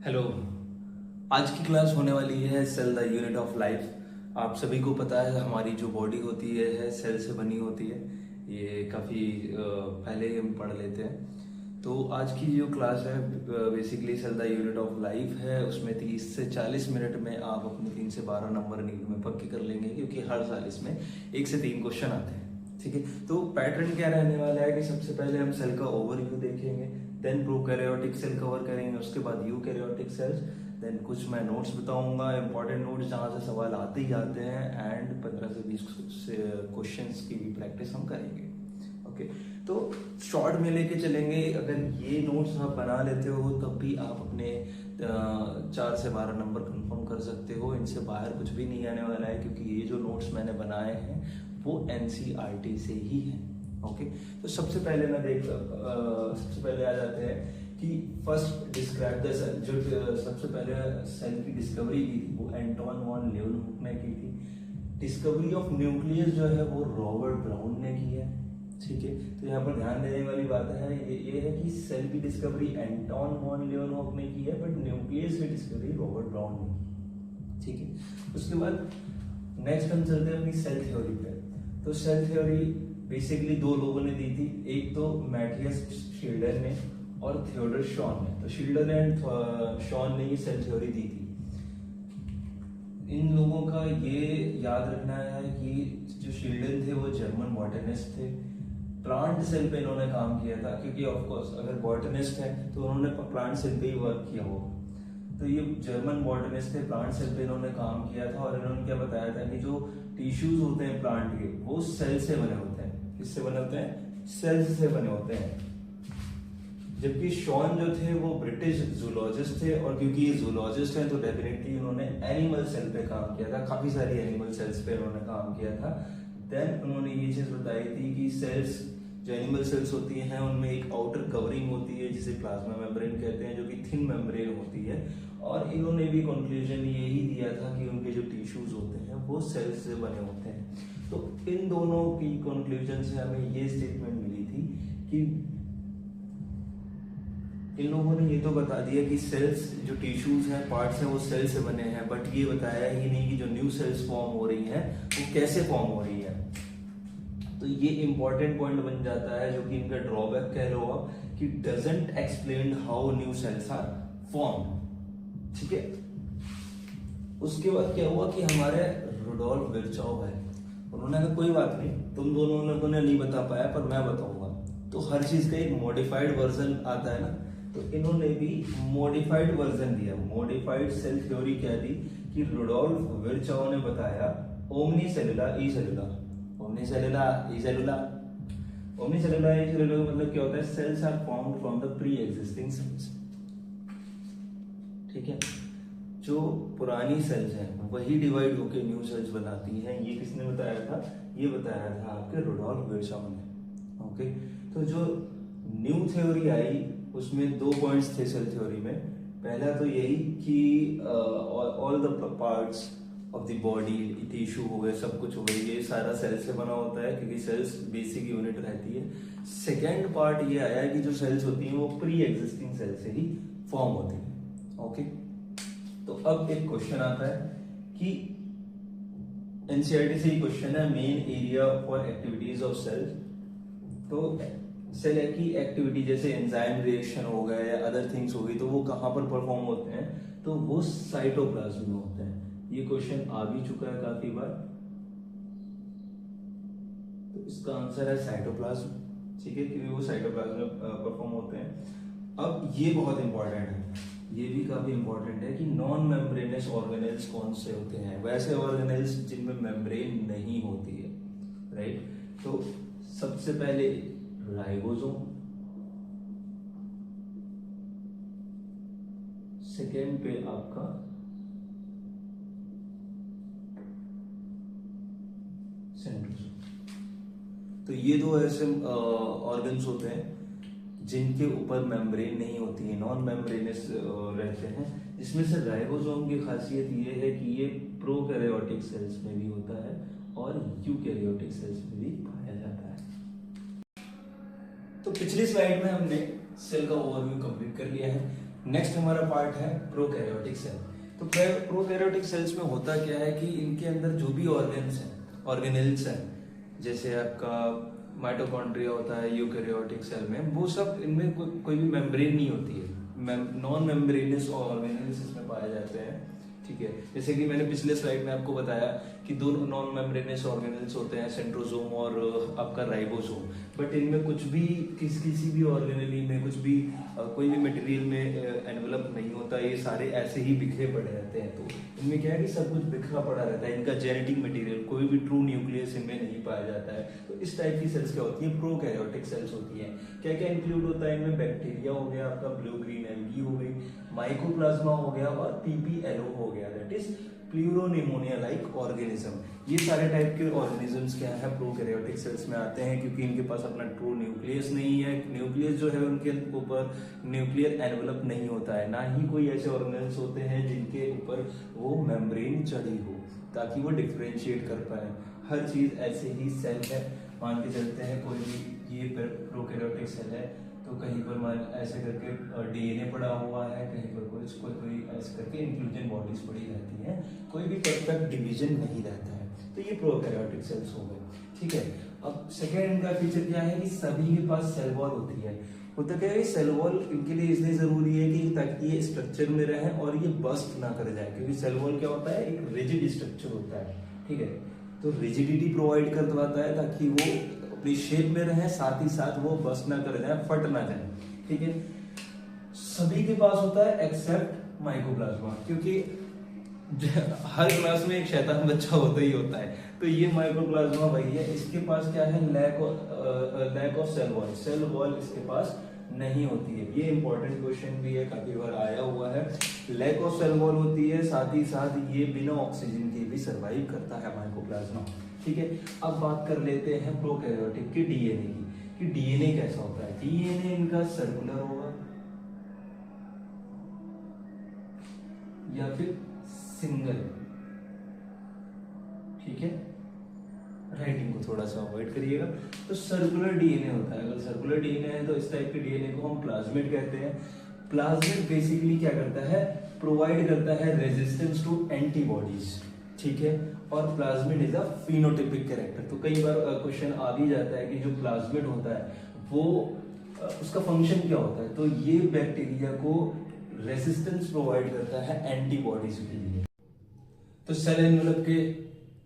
Hello. आज की class होने वाली है cell the unit of life. आप सभी को पता है हमारी जो बॉडी होती है सेल से बनी होती है। ये काफ़ी पहले ही हम पढ़ लेते हैं। तो आज की जो क्लास है basically cell the unit of life है। उसमें 30 से 40 मिनट में आप अपने 3 से 12 नंबर नीट में पक्के कर लेंगे, क्योंकि हर साल इसमें 1 से 3 क्वेश्चन आते हैं। ठीक है, तो पैटर्न क्या रहने वाला है कि सबसे पहले हम सेल का ओवरव्यू देखेंगे, देन प्रोकैरियोटिक सेल कवर करेंगे, उसके बाद यूकैरियोटिक सेल्स, देन कुछ मैं नोट्स बताऊंगा, इंपॉर्टेंट नोट्स जहाँ से सवाल आते ही आते हैं, एंड 15 से 20 क्वेश्चन्स की भी प्रैक्टिस हम करेंगे। ओके, तो शॉर्ट में लेके चलेंगे। अगर ये नोट्स आप बना लेते हो तब भी आप अपने 4 से 12 नंबर कंफर्म कर सकते हो। इनसे बाहर कुछ भी नहीं आने वाला है, क्योंकि ये जो नोट्स मैंने बनाए हैं वो एनसीईआरटी से ही है। ओके, तो सबसे पहले सबसे पहले आ जाते हैं कि फर्स्ट डिस्क्राइब द सेल। जो सबसे पहले सेल की डिस्कवरी की थी वो एंटोन वॉन लीeuwenhoek ने की थी। डिस्कवरी ऑफ न्यूक्लियस जो है वो रॉबर्ट ब्राउन ने की है। ठीक है, तो यहाँ पर ध्यान देने वाली बात है ये है कि सेल की डिस्कवरी एंटोन वॉन लीeuwenhoek ने की है, बट न्यूक्लियस की डिस्कवरी रॉबर्ट ब्राउन ने की। ठीक है, उसके बाद नेक्स्ट हम चलते हैं अपनी सेल थ्योरी पे। तो सेल थ्योरी बेसिकली दो लोगों ने दी थी, एक तो मैथियस शिल्डर ने और थियोडर शॉन ने। तो शिल्डर एंड शॉन ने ये सेल थ्योरी दी थी। इन लोगों का ये याद रखना है कि जो शिल्डर थे वो जर्मन बॉटनिस्ट थे। प्लांट सेल पे इन्होंने काम किया था, क्योंकि ऑफ कोर्स अगर बॉटनिस्ट है तो उन्होंने प्लांट सेल पे ही वर्क किया होगा। तो ये जर्मन बॉटनिस्ट थे, प्लांट सेल पे इन्होंने काम किया था, और इन्होंने क्या बताया था कि जो टिश्यूज होते हैं प्लांट के वो सेल से बने होते हैं। किससे बने होते हैं? सेल्स से बने होते हैं। जबकि शॉन जो थे वो ब्रिटिश जूलॉजिस्ट थे, और क्योंकि ये जूलॉजिस्ट हैं तो डेफिनेटली उन्होंने एनिमल सेल पे काम किया था, काफी सारी एनिमल सेल्स पे उन्होंने काम किया था। देन उन्होंने ये चीज बताई थी कि सेल्स जो एनिमल सेल्स होती हैं उनमें एक आउटर कवरिंग होती है जिसे प्लाज्मा मेम्ब्रेन कहते हैं, जो कि थिन मेम्ब्रेन होती है। और इन्होंने भी कंक्लूजन यही दिया था कि उनके जो टिश्यूज होते हैं वो सेल्स से बने होते हैं। तो इन दोनों की कंक्लूजन से हमें ये स्टेटमेंट मिली थी कि इन लोगों ने ये तो बता दिया कि सेल्स जो टिश्यूज हैं, पार्ट्स हैं, वो सेल से बने हैं, बट ये बताया ही नहीं कि जो न्यू सेल्स फॉर्म हो रही हैं वो कैसे फॉर्म हो रही है। तो ये इंपॉर्टेंट पॉइंट बन जाता है, जो कि इनका ड्रॉबैक कह लो आप, कि doesn't explain how new cells are formed. ठीक है, उसके बाद क्या हुआ कि हमारे रुडोल्फ विर्चॉव है, उन्होंने कहा कोई बात नहीं, तुम दोनों ने नहीं बता पाया पर मैं बताऊंगा। तो हर चीज का एक मॉडिफाइड वर्जन आता है ना, तो इन्होंने भी मॉडिफाइड वर्जन दिया। मॉडिफाइड सेल थ्योरी क्या दी कि रुडोल्फ विर्चॉव ने बताया ओमनी सेलुला ई सेलुला। ओमनी सेलुला ई सेलुला, ओमनी सेलुला ई सेलुला का मतलब क्या होता है? Cells are formed from the pre existing cells. ठीक है, जो पुरानी सेल्स हैं वही डिवाइड होकर न्यू सेल्स बनाती हैं। ये किसने बताया था? ये बताया था आपके रुडोल्फ विर्चॉव ने। ओके, तो जो न्यू थ्योरी आई उसमें 2 पॉइंट्स थे सेल थ्योरी में। पहला तो यही कि all the parts of the body, tissue हो गए, सब कुछ हो गए, ये सारा सेल से बना होता है, क्योंकि सेल्स बेसिक यूनिट रहती है। सेकेंड पार्ट ये आया कि जो सेल्स होती हैं वो प्री एग्जिस्टिंग सेल से ही फॉर्म होती है। ओके, तो अब एक क्वेश्चन आता है कि एनसीईआरटी से ही क्वेश्चन है, main area for activities of cells. तो सेल की एक्टिविटी जैसे एंजाइम रिएक्शन हो गया या अदर थिंग्स हो गई, तो वो कहां पर परफॉर्म होते हैं? तो वो साइटोप्लाज्म में होते हैं। ये क्वेश्चन आ भी चुका है काफी बार, तो इसका आंसर है साइटोप्लाज्म। ठीक है, क्योंकि वो साइटोप्लाज्म में परफॉर्म होते हैं। अब ये बहुत इंपॉर्टेंट है, ये भी काफी इंपॉर्टेंट है कि नॉन मेम्ब्रेनस ऑर्गेनेल्स कौन से होते हैं? वैसे ऑर्गेनेल्स जिनमें मेम्ब्रेन नहीं होती है, राइट? तो सबसे पहले राइबोसोम, सेकेंड पे आपका सेंट्रोसोम। तो ये दो ऐसे ऑर्गन्स होते हैं जिनके ऊपर मेम्ब्रेन नहीं होती है, नॉन मेम्ब्रेनस रहते हैं। जिसमें से राइबोसोम की खासियत ये है कि ये प्रोकैरियोटिक सेल्स में भी होता है और यूकैरियोटिक सेल्स में भी पाया जाता है। तो पिछली स्लाइड में हमने सेल का ओवरव्यू कंप्लीट कर लिया है। नेक्स्ट हमारा पार्ट है प्रोकैरियोटिक सेल। तो प्रोकैरियोटिक सेल्स में होता क्या है कि इनके अंदर जो भी ऑर्गेनेल्स हैं, जैसे आपका माइटोकॉन्ड्रिया होता है यूकैरियोटिक सेल में, वो सब इनमें कोई भी मेम्ब्रेन नहीं होती है, नॉन मेम्ब्रेनस ऑर्गेनेल्स इसमें पाए जाते हैं। ठीक है, जैसे कि मैंने पिछले स्लाइड में आपको बताया कि दो नॉन मेम्ब्रेनस ऑर्गेनेल्स होते हैं, सेंट्रोसोम और आपका राइबोसोम। बट इनमें कुछ भी किसी भी ऑर्गेनेली में कुछ भी कोई भी मटेरियल में एनवेलप नहीं होता, ये सारे ऐसे ही बिखरे पड़े रहते हैं। तो इनमें क्या है कि सब कुछ बिखरा पड़ा रहता है, इनका जेनेटिक मटेरियल कोई भी ट्रू न्यूक्लियस इनमें नहीं पाया जाता है। तो इस टाइप की सेल्स क्या होती है, प्रोकैरियोटिक सेल्स होती है। क्या क्या इंक्लूड होता है इनमें, बैक्टीरिया हो गया, आपका ब्लू ग्रीन एल्गी हो गई, माइकोप्लाज्मा हो गया और पीपीएलओ हो गया, that is pleuropneumonia like organism. ये सारे टाइप के ऑर्गेनिजम्स क्या है प्रोकैरियोटिक सेल्स में आते हैं, क्योंकि इनके पास अपना ट्रू न्यूक्लियस नहीं है। न्यूक्लियस जो है उनके ऊपर न्यूक्लियर एनवेलप नहीं होता है, ना ही कोई ऐसे ऑर्गेनेल्स होते हैं जिनके ऊपर वो मेम्ब्रेन चढ़ी हो ताकि वो डिफरेंशिएट कर पाए। हर चीज ऐसे ही सेल है, मान के चलते हैं कोई भी ये प्रोकैरियोटिक सेल है तो कहीं पर मान ऐसे करके डीएनए पड़ा हुआ है, कहीं पर कोई ऐसे करके इंक्लूजन बॉडीज पड़ी रहती हैं, कोई भी परफेक्ट डिवीजन नहीं रहता है। तो ये प्रोकैरियोटिक सेल्स हो गए। ठीक है, अब सेकेंड इनका फीचर क्या है कि सभी के पास सेल वॉल होती है। होता क्या है, सेल वॉल इनके लिए इसलिए जरूरी है कि ताकि ये स्ट्रक्चर में रहे और ये बस्ट ना कर जाए, क्योंकि सेल वॉल क्या होता है, एक रिजिड स्ट्रक्चर होता है। ठीक है, तो रिजिडिटी प्रोवाइड करवाता है ताकि वो अपनी शेप में रहे, साथ ही साथ वो बस्ट ना कर जाए, फट ना जाए। ठीक है, सभी के पास होता है एक्सेप्ट माइकोप्लाज्मा, क्योंकि हर क्लास में एक शैतान बच्चा होता ही होता है। तो ये माइकोप्लाज्मा वही है, इसके पास क्या है, लैक ऑफ सेल वॉल इसके पास नहीं होती है। ये इंपॉर्टेंट क्वेश्चन भी है, काफी बार आया हुआ है। लैक ऑफ सेल वॉल होती है, साथ ही साथ ये बिना ऑक्सीजन के भी सरवाइव करता है माइकोप्लाज्मा। ठीक है, अब बात कर लेते हैं प्रोकैरियोटिक के डीएनए की, कि डीएनए कैसा होता है। डीएनए इनका सर्कुलर होगा या फिर सिंगल। ठीक है, राइटिंग को थोड़ा सा अवॉइड करिएगा। तो सर्कुलर डीएनए होता है, अगर सर्कुलर डीएनए है तो इस टाइप के डीएनए को हम प्लाज्मिड कहते हैं। प्लाज्मिड बेसिकली क्या करता है, प्रोवाइड करता है रेजिस्टेंस टू एंटीबॉडीज। ठीक है, और plasmid is a phenotypic character. तो कई बार क्वेश्चन आ भी जाता है कि जो प्लाज्मिड होता है वो उसका फंक्शन क्या होता है, तो ये बैक्टीरिया को रेजिस्टेंस प्रोवाइड करता है एंटीबॉडीज के लिए। तो सेल एनवेलप के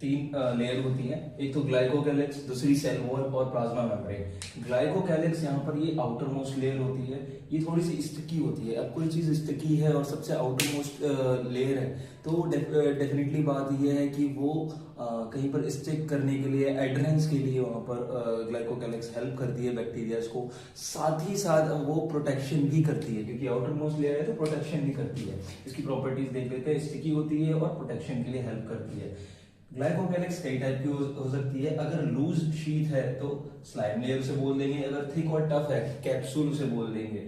तीन लेयर होती हैं, एक तो ग्लाइकोकैलिक्स, दूसरी सेल वॉल और प्लाज्मा मेम्ब्रेन। ग्लाइकोकैलिक्स यहाँ पर ये आउटर मोस्ट लेयर होती है, ये थोड़ी सी स्टिकी होती है। अब कोई चीज स्टिकी है और सबसे आउटर मोस्ट लेयर है तो डेफिनेटली बात ये है कि वो कहीं पर स्टिक करने के लिए, एडहेरेंस के लिए वहां पर ग्लाइकोकैलिक्स हेल्प करती है बैक्टीरिया को। साथ ही साथ वो प्रोटेक्शन भी करती है, क्योंकि आउटर मोस्ट लेयर है तो प्रोटेक्शन भी करती है। इसकी प्रॉपर्टीज देख लेते हैं, स्टिकी होती है और प्रोटेक्शन के लिए हेल्प करती है। ग्लाइकोकैलिक्स कई टाइप की हो सकती है, अगर लूज शीट है तो स्लाइम लेयर से बोल देंगे, अगर थिक और टफ है कैप्सूल से बोल देंगे।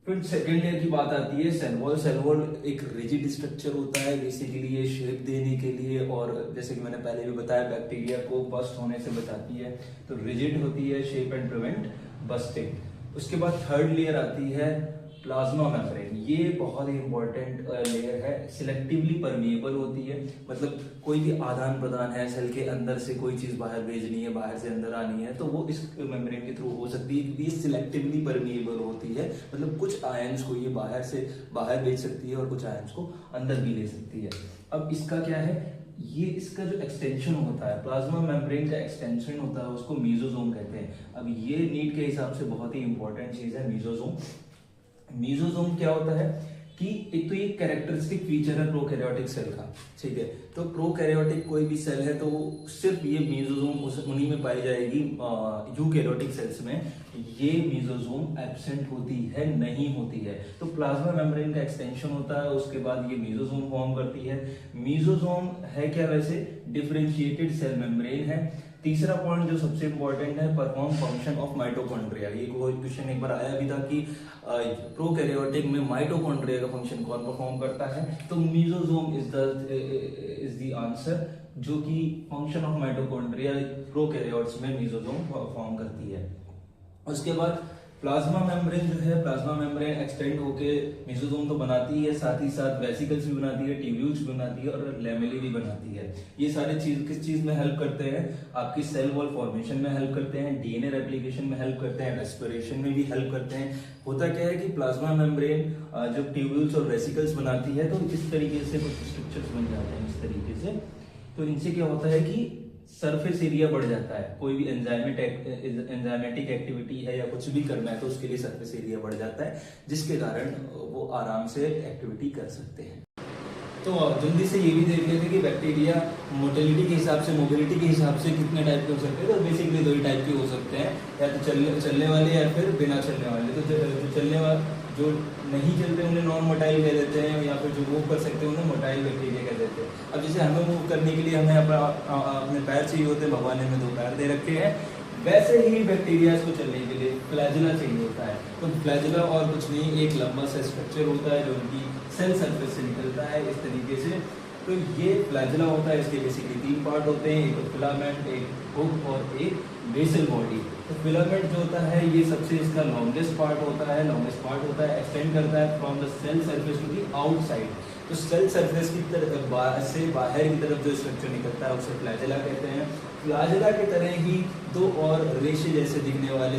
फिर सेकेंड लेयर की बात आती है सेल वॉल। सेल वॉल एक रिजिड स्ट्रक्चर होता है, बेसिकली ये शेप देने के लिए, और जैसे कि मैंने पहले भी बताया बैक्टीरिया को बस्ट होने से बचाती है, तो रिजिड होती है शेप एंड प्रिवेंट बस्टिंग। उसके बाद थर्ड लेयर आती है प्लाज्मा मेम्ब्रेन। ये बहुत ही इंपॉर्टेंट लेयर है, सिलेक्टिवली परमिएबल होती है, मतलब कोई भी आदान प्रदान है, सेल के अंदर से कोई चीज बाहर भेजनी है, बाहर से अंदर आनी है, तो वो इस मेम्ब्रेन के थ्रू हो सकती है, क्योंकि ये सिलेक्टिवली परमिएबल होती है। मतलब कुछ आयंस को ये बाहर से बाहर भेज सकती है और कुछ आयंस को अंदर भी ले सकती है। अब इसका क्या है, ये इसका जो एक्सटेंशन होता है, प्लाज्मा मेम्ब्रेन का एक्सटेंशन होता है, उसको मीजोसोम कहते हैं। अब ये नीट के हिसाब से बहुत ही इंपॉर्टेंट चीज है मीजोसोम। मीजोसोम क्या होता है कि एक तो ये कैरेक्टरिस्टिक फीचर है प्रोकैरियोटिक सेल का। ठीक है, तो प्रोकैरियोटिक कोई भी सेल है तो सिर्फ ये मीजोसोम उन्हीं में पाई जाएगी। यूकैरियोटिक सेल्स में ये मीजोसोम एब्सेंट होती है, नहीं होती है। तो प्लाज्मा मेम्ब्रेन का एक्सटेंशन होता है, उसके बाद ये मीजोसोम फॉर्म करती है। मीजोसोम है क्या, वैसे डिफरेंशिएटेड सेल मेम्ब्रेन है। तीसरा पॉइंट जो सबसे इंपॉर्टेंट है, परफॉर्म फंक्शन ऑफ माइटोकॉन्ड्रिया। ये कोई क्वेश्चन एक बार आया भी था कि प्रोकैरियोटिक में माइटोकॉन्ड्रिया का फंक्शन कौन परफॉर्म करता है, तो मीजोसोम इज द आंसर, जो कि फंक्शन ऑफ माइटोकॉन्ड्रिया प्रोकैरियोट्स में मीजोसोम परफॉर्म करती है। उसके बाद प्लाज्मा मेम्ब्रेन जो है, प्लाज्मा मेम्ब्रेन एक्सटेंड होके मेसोसोम तो बनाती ही है, साथ ही साथ वेसिकल्स भी बनाती है, ट्यूब्यूल्स भी बनाती है और लैमेली भी बनाती है। ये सारे चीज किस चीज में हेल्प करते हैं? आपकी सेल वॉल फॉर्मेशन में हेल्प करते हैं, डीएनए रेप्लिकेशन में हेल्प करते हैं, रेस्पिरेशन में भी हेल्प करते हैं। होता क्या है कि प्लाज्मा मेम्ब्रेन जब ट्यूब्यूल्स और वेसिकल्स बनाती है तो इस तरीके से कुछ स्ट्रक्चर्स बन जाते हैं, इस तरीके से। तो इनसे क्या होता है कि सरफेस एरिया बढ़ जाता है। कोई भी एंजाइमेटिक एक्टिविटी है या कुछ भी करना है तो उसके लिए सरफेस एरिया बढ़ जाता है, जिसके कारण वो आराम से एक्टिविटी कर सकते हैं। तो जल्दी से ये भी देख लेते हैं कि बैक्टीरिया मोटिलिटी के हिसाब से, मोबिलिटी के हिसाब से कितने टाइप के हो सकते हैं। तो बेसिकली दो ही टाइप के हो सकते हैं, या तो चलने वाले या फिर बिना चलने वाले। तो जो चलने वाले, जो नहीं चलते उन्हें नॉन मोटाइल कह देते हैं, या फिर जो मूव कर सकते हैं उन्हें मोटाइल बैक्टीरिया कह देते हैं। अब जैसे हमें मूव करने के लिए हमें अपने पैर चाहिए होते हैं, भगवान ने हमें 2 पैर दे रखे हैं, वैसे ही बैक्टीरिया को चलने के लिए फ्लैजिला चाहिए होता है। तो फ्लैजिला और कुछ नहीं, एक लंबा सा स्ट्रक्चर होता है जो उनकी सेल सरफेस से निकलता है इस तरीके से। तो ये फ्लैजिला होता है, इसके बेसिकली 3 पार्ट होते हैं, एक तो फिलामेंट, एक हुक और एक बेसल बॉडी। तो फिलामेंट जो होता है ये सबसे इसका लॉन्गेस्ट पार्ट होता है, एक्सटेंड करता है from the cell surface to the outside. तो सेल सरफेस की तरफ से बाहर की तरफ जो स्ट्रक्चर निकलता है उसे फ्लैजिला कहते हैं। फ्लैजिला की तरह ही 2 और रेशे जैसे दिखने वाले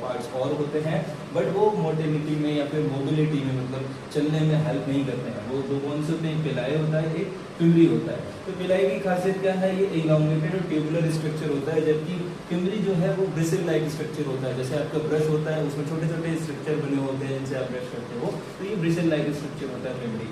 पार्ट्स और होते हैं, बट वो मोटिलिटी में या फिर मोबिलिटी में, मतलब चलने में हेल्प नहीं करते हैं। वो 2 कौन से होते हैं? पिलाई होता है, एक फिमरी होता है। तो पिलाई की खासियत क्या है? ये इलॉन्गेटेड और ट्यूबुलर स्ट्रक्चर होता है, जबकि फिमरी जो है वो ब्रिसल लाइक स्ट्रक्चर होता है। जैसे आपका ब्रश होता है उसमें छोटे छोटे स्ट्रक्चर बने होते हैं जिनसे आप ब्रश करते हो, तो ये ब्रिसल लाइक स्ट्रक्चर होता है फिमरी।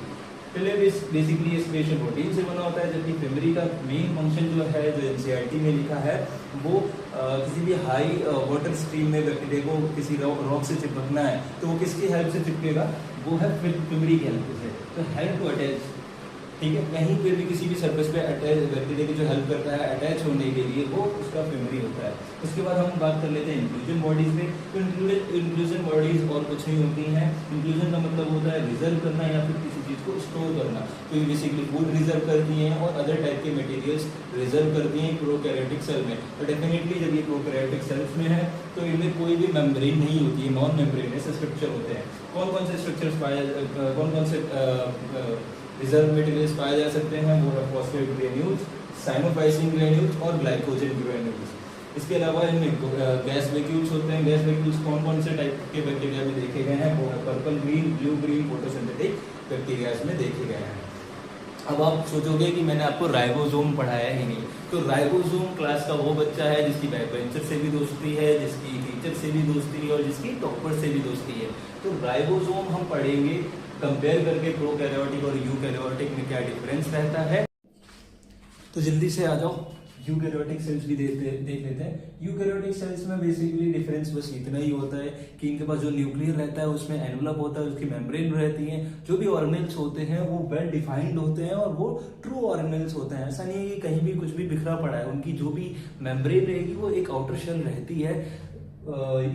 फिलेबिस बेसिकली स्पेशल प्रोटीन से बना होता है, जबकि फिमरी का मेन फंक्शन जो है, जो एनसीईआरटी में लिखा है, वो किसी भी हाई वाटर स्ट्रीम में बैक्टीरिया को किसी रॉक से चिपकना है तो वो किसकी हेल्प से चिपकेगा? वो है फिमरी की हेल्प से। तो हेल्प टू अटैच, ठीक है, कहीं पे भी किसी भी सरफेस पे अटैच बैक्टीरिया की जो हेल्प करता है अटैच होने के लिए, वो उसका फिमरी होता है। उसके बाद हम बात कर लेते हैं इंक्लूजन बॉडीज में। तो इंक्लूजन बॉडीज और कुछ नहीं होती हैं। इंक्लूजन का मतलब होता है रिजर्व करना या फिर किसी चीज को स्टोर करना। तो ये बेसिकली फूड रिजर्व करती हैं और अदर टाइप के मटेरियल्स रिजर्व करती हैं प्रोकैरियोटिक सेल में। तो डेफिनेटली जब ये प्रोकैरियोटिक सेल्स में है तो इनमें कोई भी मेम्ब्रेन नहीं होती है, नॉन मेम्ब्रेनस स्ट्रक्चर होते हैं। कौन कौन से स्ट्रक्चर्स कौन कौन से रिजर्व मटेरियल्स पाए जा सकते हैं? वो है फॉस्फेट ग्रेन्यूल्स, साइनोफाइसिन ग्रेन्यूल्स और ग्लाइकोजन ग्रेन्यूल्स। इसके अलावा इनमें गैस वैक्यूल्स होते हैं। गैस वैक्यूल्स कौन कौन से टाइप के बैक्टीरिया में देखे गए हैं? वो है purple green, blue green, photosynthetic bacteria में देखे गए हैं। अब आप सोचोगे कि मैंने आपको राइबोसोम पढ़ाया ही नहीं। तो राइबोसोम क्लास का वो बच्चा है जिसकी बैकबेंचर से भी दोस्ती है, जिसकी टीचर से भी दोस्ती है और जिसकी टॉपर से भी दोस्ती है। तो राइबोसोम हम पढ़ेंगे कंपेयर करके प्रोकैरियोटिक और यूकैरियोटिक में क्या डिफरेंस रहता है। तो जल्दी से आ जाओ, यूकैरियोटिक सेल्स भी देख लेते हैं। यूकैरियोटिक सेल्स में बेसिकली डिफरेंस बस इतना ही होता है कि इनके पास जो न्यूक्लियर रहता है उसमें एनवलप होता है, उसकी मेम्ब्रेन रहती है। जो भी ऑर्गेनेल्स होते हैं वो वेल डिफाइंड होते हैं और वो ट्रू ऑर्गेनेल्स होते हैं। ऐसा नहीं है कि कहीं भी कुछ भी बिखरा पड़ा है। उनकी जो भी मेम्ब्रेन रहेगी वो एक आउटर शेल रहती है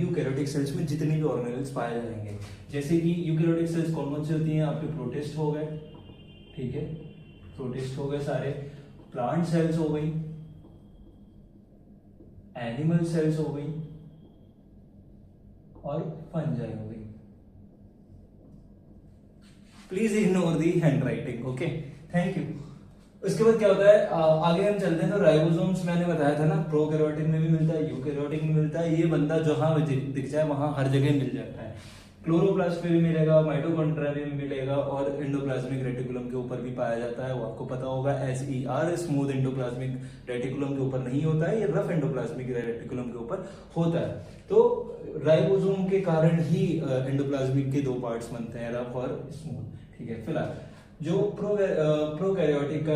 यूकैरियोटिक सेल्स में जितने भी ऑर्गेनेल्स पाए जाएंगे। जैसे कि यूकैरियोटिक सेल्स कौन कौन से होती हैं? आपके प्रोटिस्ट हो गए, ठीक है, प्रोटिस्ट हो गए सारे, प्लांट सेल्स हो गई, एनिमल सेल्स हो गई और फंजाई हो गई। Please ignore the hand writing, okay, thank you. उसके बाद क्या होता है, आगे हम चलते हैं। तो राइबोसोम्स मैंने बताया था ना, प्रोकैरियोटिक में भी मिलता है, यूकैरियोटिक में मिलता है। ये बंदा जहां दिख जाए वहां हर जगह मिल जाता है। क्लोरोप्लास्ट में भी मिलेगा, माइटोकॉन्ड्रिया में भी मिलेगा और एंडोप्लाज्मिक रेटिकुलम के ऊपर भी पाया जाता है। वो आपको पता होगा, SER स्मूथ एंडोप्लाज्मिक रेटिकुलम के ऊपर नहीं होता है, ये रफ एंडोप्लाज्मिक रेटिकुलम के ऊपर होता है। तो राइबोसोम के कारण ही एंडोप्लाज्मिक के 2 पार्ट्स बनते हैं, रफ और स्मूथ, ठीक है। फिलहाल जो प्रोकैरियोटिक का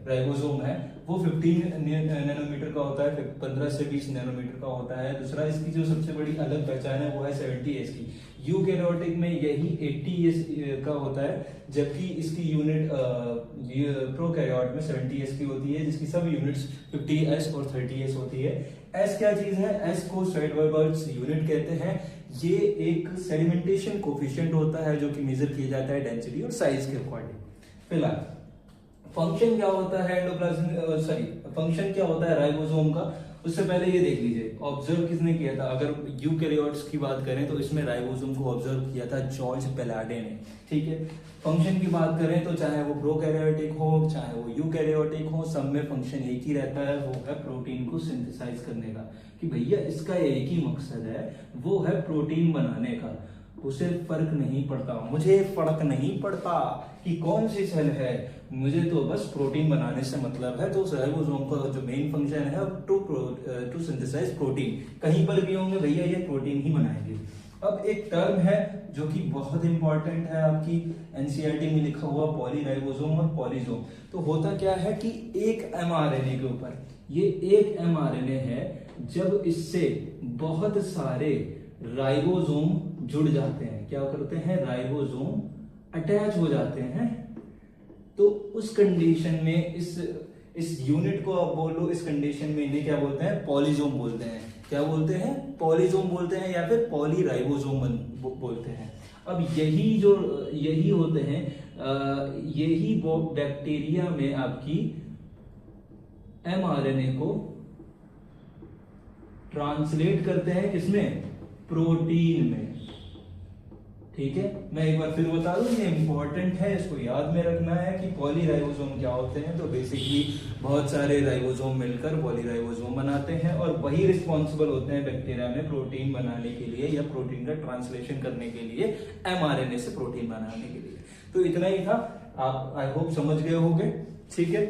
राइबोसोम है वो 15 नैनोमीटर का होता है, 15 से 20 नैनोमीटर का होता है। दूसरा, इसकी जो सबसे बड़ी अलग पहचान है वो है 70S की। यूकैरियोटिक में यही 80S का होता है, जबकि इसकी यूनिट प्रोकैरियोट में 70S की होती है, जिसकी सब यूनिट्स 50S और 30S होती है। एस क्या चीज है? एस को स्ट्रैटवर्ड्स यूनिट कहते हैं। ये एक सेडिमेंटेशन कोफिशिएंट होता है जो कि मेजर किया जाता है डेंसिटी और साइज के अकॉर्डिंग। फिलहाल फंक्शन क्या होता है फंक्शन क्या होता है राइबोसोम का? उससे पहले ये देख लीजिए, ऑब्जर्व किसने किया था। अगर यूकैरियोट्स की बात करें तो इसमें राइबोसोम को ऑब्जर्व किया था जॉर्ज पेलाडे ने, ठीक है। फंक्शन की बात करें तो चाहे वो प्रोकैरियोटिक हो चाहे वो यूकैरियोटिक हो, सब में फंक्शन एक ही रहता है, वो है प्रोटीन को सिंथेसाइज करने का। कि भैया इसका एक ही मकसद है, वो है प्रोटीन बनाने का। उसे फर्क नहीं पड़ता, मुझे फर्क नहीं पड़ता कि कौन सी सेल है, मुझे तो बस प्रोटीन बनाने से मतलब है। तो राइबोसोम का जो मेन फंक्शन है टू सिंथेसाइज प्रोटीन। कहीं पर भी होंगे भैया ये प्रोटीन ही बनाएंगे। अब एक टर्म है जो कि बहुत इंपॉर्टेंट है, आपकी एनसीईआरटी में लिखा हुआ पॉलीराइबोसोम और पॉलीजोम। तो होता क्या है कि एक एमआरएनए के ऊपर, ये एक एमआरएनए है, जब इससे बहुत सारे राइबोसोम जुड़ जाते हैं, क्या करते हैं, राइबोसोम अटैच हो जाते हैं, तो उस कंडीशन में इस यूनिट को आप बोलो, इस कंडीशन में इन्हें क्या बोलते हैं, पॉलीजोम बोलते हैं। क्या बोलते हैं, पॉलीजोम बोलते हैं या फिर पॉलीराइबोसोम बोलते हैं। अब यही होते हैं, यही बैक्टीरिया में आपकी एमआरएनए को ट्रांसलेट करते हैं, किसमें, प्रोटीन में, ठीक है। मैं एक बार फिर बता दूं, ये इंपॉर्टेंट है, इसको याद में रखना है कि पॉलीराइबोसोम क्या होते हैं। तो बेसिकली बहुत सारे राइबोसोम मिलकर पॉलीराइबोसोम बनाते हैं, और वही रिस्पॉन्सिबल होते हैं बैक्टीरिया में प्रोटीन बनाने के लिए या प्रोटीन का ट्रांसलेशन करने के लिए, एमआरएनए से प्रोटीन बनाने के लिए। तो इतना ही था, आप आई होप समझ गए होंगे, ठीक है।